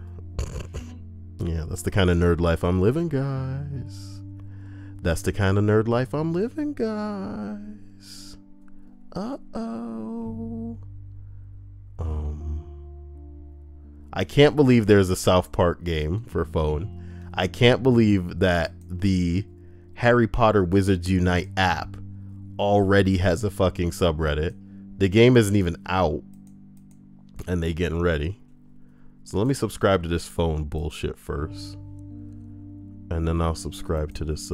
Yeah, that's the kind of nerd life I'm living, guys. That's the kind of nerd life I'm living, guys. Uh-oh. I can't believe there's a South Park game for phone. I can't believe that the Harry Potter Wizards Unite app already has a fucking subreddit. The game isn't even out, and they getting ready. So let me subscribe to this phone bullshit first, and then I'll subscribe to this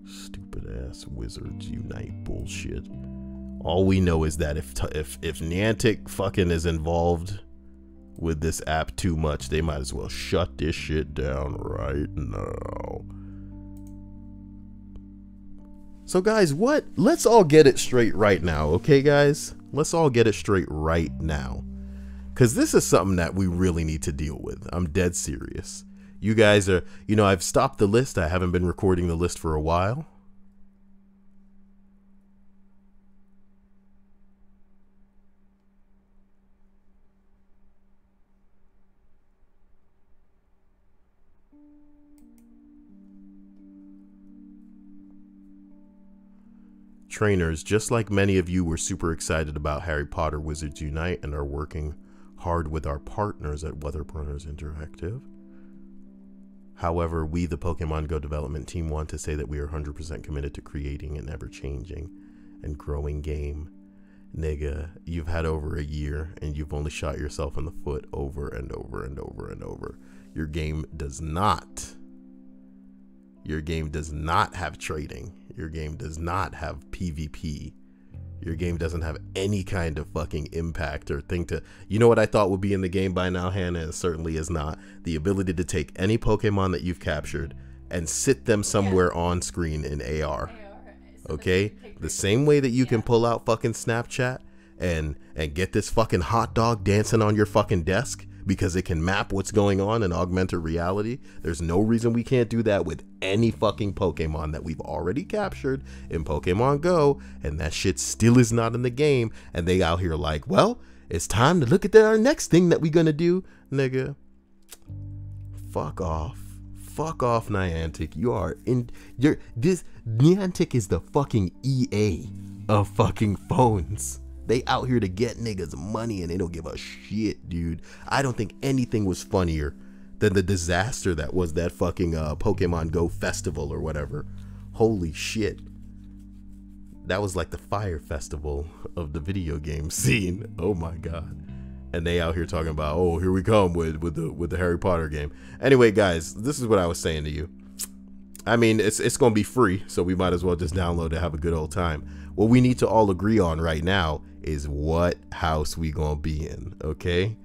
stupid ass Wizards Unite bullshit. All we know is that if Niantic fucking is involved with this app too much, they might as well shut this shit down right now. So guys, let's all get it straight right now, okay guys? Let's all get it straight right now. Because this is something that we really need to deal with. I'm dead serious. You guys are, I've stopped the list. I haven't been recording the list for a while. Trainers, just like many of you were super excited about Harry Potter Wizards Unite and are working hard with our partners at Weatherrunners Interactive. However, we, the Pokemon Go development team, want to say that we are 100% committed to creating an ever-changing and growing game. Nigga, you've had over a year and you've only shot yourself in the foot over and over and over and over. Your game does not have trading. Your game does not have PvP. Your game doesn't have any kind of fucking impact or thing to... You know what I thought would be in the game by now, Hannah? It certainly is not. The ability to take any Pokemon that you've captured and sit them somewhere on screen in AR. Okay? The same way that you can pull out fucking Snapchat and get this fucking hot dog dancing on your fucking desk because it can map what's going on in augmented reality. There's no reason we can't do that with any fucking Pokemon that we've already captured in Pokemon Go, and that shit still is not in the game, and they out here like, well, it's time to look at our next thing that we gonna do. Nigga, fuck off. Fuck off, Niantic. Niantic is the fucking EA of fucking phones. They out here to get niggas money and they don't give a shit, dude. I don't think anything was funnier than the disaster that was that fucking Pokemon Go festival or whatever. Holy shit. That was like the Fire Festival of the video game scene. Oh my god. And they out here talking about, oh, here we come with the Harry Potter game. Anyway, guys, this is what I was saying to you. I mean, it's gonna be free, so we might as well just download it, have a good old time. What we need to all agree on right now is what house we gonna be in, okay?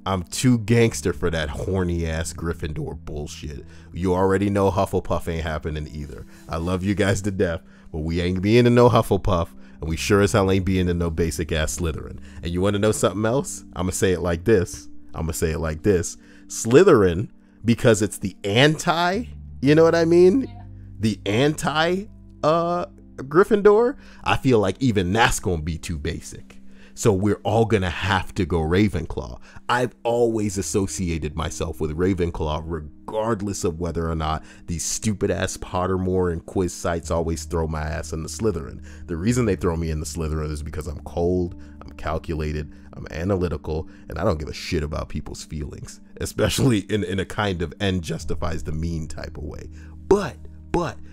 I'm too gangster for that horny ass Gryffindor bullshit. You already know Hufflepuff ain't happening either. I love you guys to death, but we ain't being in no Hufflepuff, and we sure as hell ain't being in no basic ass Slytherin. And you wanna know something else? I'ma say it like this. Slytherin, because it's the anti, you know what I mean? Yeah. The anti Gryffindor, I feel like even that's gonna be too basic. So we're all gonna have to go Ravenclaw. I've always associated myself with Ravenclaw, regardless of whether or not these stupid ass Pottermore and quiz sites always throw my ass in the Slytherin. The reason they throw me in the Slytherin is because I'm cold, I'm calculated, I'm analytical, and I don't give a shit about people's feelings, especially in a kind of end justifies the mean type of way. But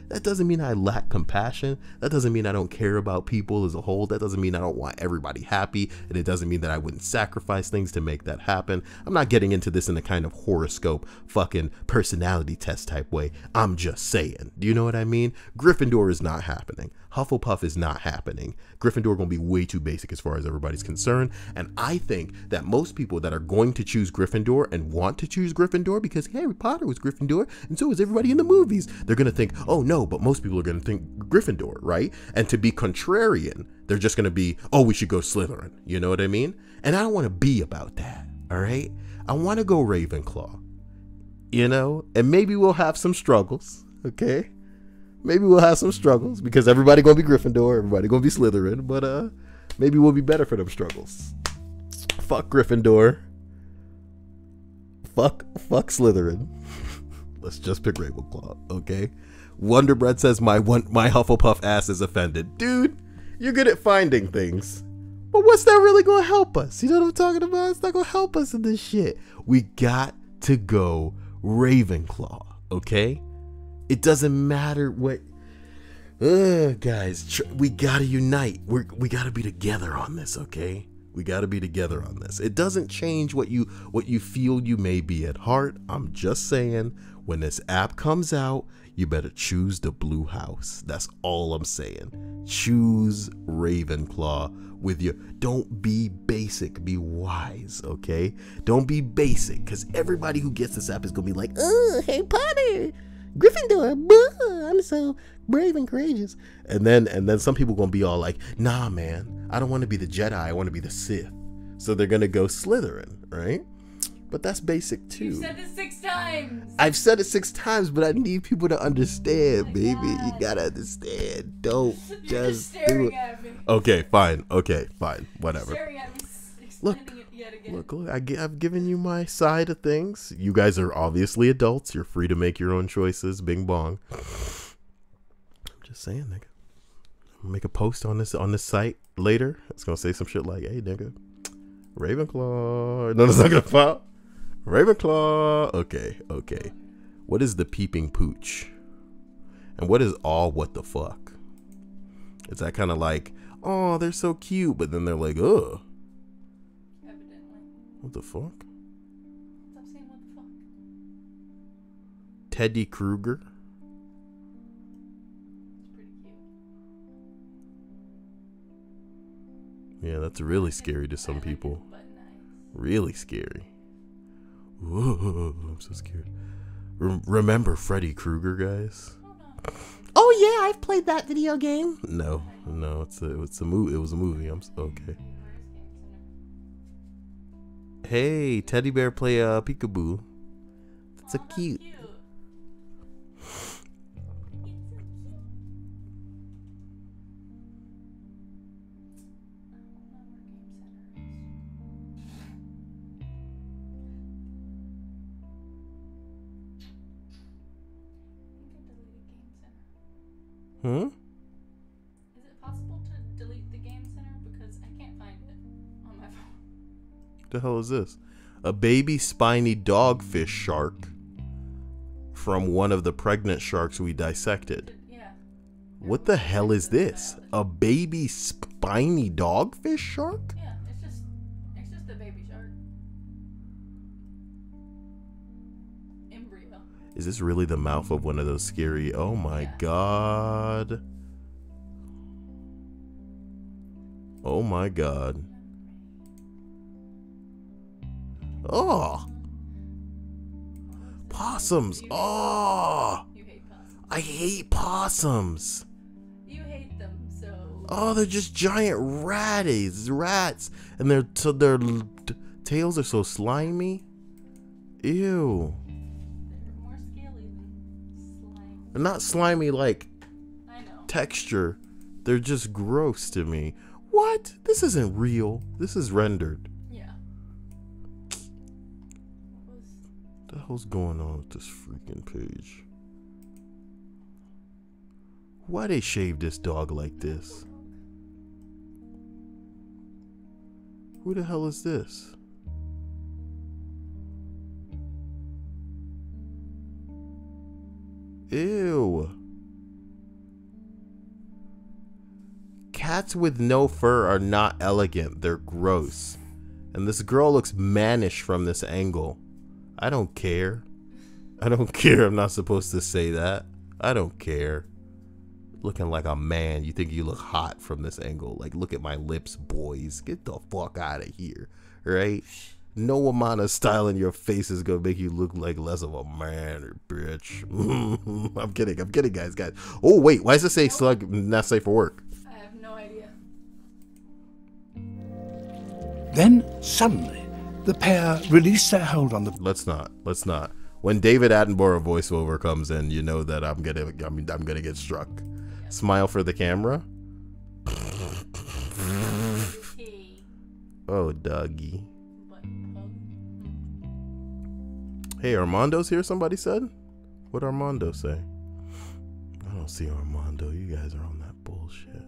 That doesn't mean I lack compassion. That doesn't mean I don't care about people as a whole. That doesn't mean I don't want everybody happy. And it doesn't mean that I wouldn't sacrifice things to make that happen. I'm not getting into this in a kind of horoscope fucking personality test type way. I'm just saying. Do you know what I mean? Gryffindor is not happening. Hufflepuff is not happening. Gryffindor gonna be way too basic as far as everybody's concerned. And I think that most people that are going to choose Gryffindor and want to choose Gryffindor because Harry Potter was Gryffindor and so was everybody in the movies, they're gonna think, oh no, but most people are gonna think Gryffindor, right? And to be contrarian, they're just gonna be, oh, we should go Slytherin. You know what I mean? And I don't want to be about that. All right, I want to go Ravenclaw. You know, and maybe we'll have some struggles. Okay. Maybe we'll have some struggles because everybody gonna be Gryffindor, everybody gonna be Slytherin, but maybe we'll be better for them struggles. Fuck Gryffindor. Fuck Slytherin. Let's just pick Ravenclaw, okay? Wonderbread says my Hufflepuff ass is offended. Dude, you're good at finding things. But what's that really gonna help us? You know what I'm talking about? It's not gonna help us in this shit. We got to go Ravenclaw, okay? It doesn't matter what, guys, we gotta unite. We gotta be together on this, okay? We gotta be together on this. It doesn't change what you feel you may be at heart. I'm just saying, when this app comes out, you better choose the blue house. That's all I'm saying. Choose Ravenclaw with your, don't be basic, be wise, okay? Don't be basic, because everybody who gets this app is gonna be like, oh, Harry Potter, Gryffindor, I'm so brave and courageous. And then some people gonna be all like, nah, man, I don't want to be the Jedi, I want to be the Sith. So they're gonna go Slytherin, right? But that's basic too. You said it 6 times. I've said it 6 times, but I need people to understand, baby. God. You gotta understand. Don't just do it. At me. Okay, fine, whatever. Staring at me, Look, it yet again. Look, I've given you my side of things. You guys are obviously adults. You're free to make your own choices. Bing bong. I'm just saying, nigga. I'll make a post on this site later. It's gonna say some shit like, "Hey, nigga, Ravenclaw." No, it's not gonna pop. Ravenclaw. Okay. What is the peeping pooch? And what is all what the fuck? Is that kind of like, oh, they're so cute, but then they're like, ugh. Evidently. What the fuck? Stop saying what the fuck. Teddy Kruger. It's pretty cute. Yeah, that's really scary to some people. But nice. Really scary. Whoa, I'm so scared. Remember Freddy Krueger, guys? Oh no. Oh yeah, I've played that video game. No, it's a movie. It was a movie. Okay. Hey, teddy bear play peekaboo. That's so cute. Is it possible to delete the game center? Because I can't find it on my phone. The hell is this? A baby spiny dogfish shark from one of the pregnant sharks we dissected. Yeah. What the hell is this? A baby spiny dogfish shark? Yeah, it's just a baby shark. Embryo. Is this really the mouth of one of those scary? Oh my god. Oh my god. Oh. Possums. Oh. You hate possums. I hate possums. You hate them, so. Oh, they're just giant rats. And their tails are so slimy. Ew. They're more scaly than slimy. They're not slimy like I know. texture. They're just gross to me. What? This isn't real. This is rendered. Yeah. What the hell's going on with this freaking page? Why they shave this dog like this? Who the hell is this? Ew. Cats with no fur are not elegant. They're gross. And this girl looks mannish from this angle. I don't care. I don't care. I'm not supposed to say that. I don't care. Looking like a man. You think you look hot from this angle. Like, look at my lips, boys. Get the fuck out of here. Right? No amount of style in your face is gonna make you look like less of a man or bitch. I'm kidding, guys. Oh, wait. Why does it say slug not safe for work? I have no idea. Then, suddenly, the pair release their hold on the... Let's not. When David Attenborough voiceover comes in, you know that I'm gonna get struck. Yep. Smile for the camera. Oh, doggy. Hey, Armando's here, somebody said? What'd Armando say? I don't see Armando. You guys are on that bullshit.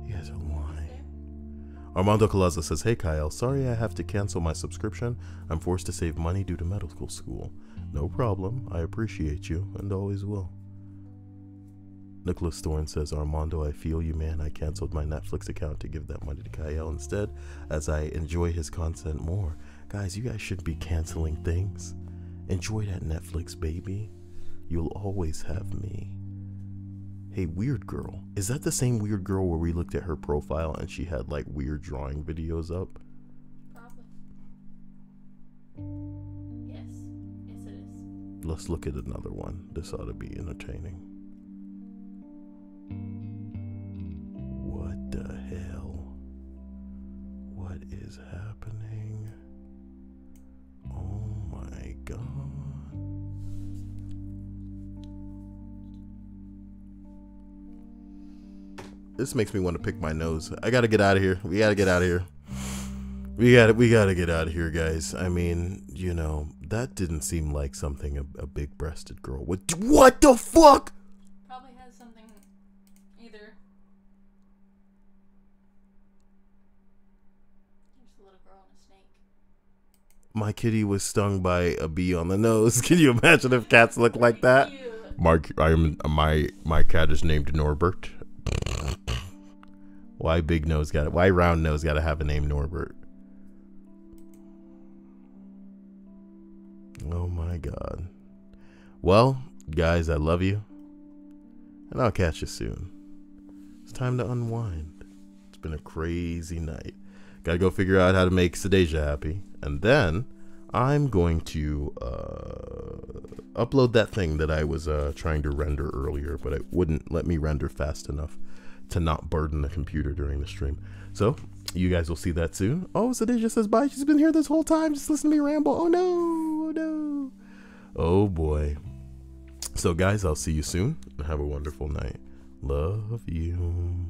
You guys are lying. Armando Colaza says, hey, Kyle. Sorry I have to cancel my subscription. I'm forced to save money due to medical school. No problem. I appreciate you and always will. Nicholas Thorne says, Armando, I feel you, man. I canceled my Netflix account to give that money to Kyle instead, as I enjoy his content more. Guys, you guys shouldn't be canceling things. Enjoy that Netflix, baby. You'll always have me. Hey, Weird Girl. Is that the same Weird Girl where we looked at her profile and she had like weird drawing videos up? Probably. Yes. Yes, it is. Let's look at another one. This ought to be entertaining. What the hell? What is happening? Oh my god. This makes me want to pick my nose. I gotta get out of here. We gotta get out of here. We gotta get out of here, guys. I mean, you know, that didn't seem like something a big-breasted girl would. What the fuck? Probably has something either. There's a little girl and a snake. My kitty was stung by a bee on the nose. Can you imagine if cats look like that? My cat is named Norbert. Why big nose got it? Why round nose got to have a name Norbert? Oh my god. Well, guys, I love you. And I'll catch you soon. It's time to unwind. It's been a crazy night. Gotta go figure out how to make Sadeja happy. And then I'm going to upload that thing that I was trying to render earlier, but it wouldn't let me render fast enough to not burden the computer during the stream. So you guys will see that soon. Oh, Sadeja says bye. She's been here this whole time. Just listen to me ramble. Oh no. Oh no. Oh boy. So guys, I'll see you soon. Have a wonderful night. Love you.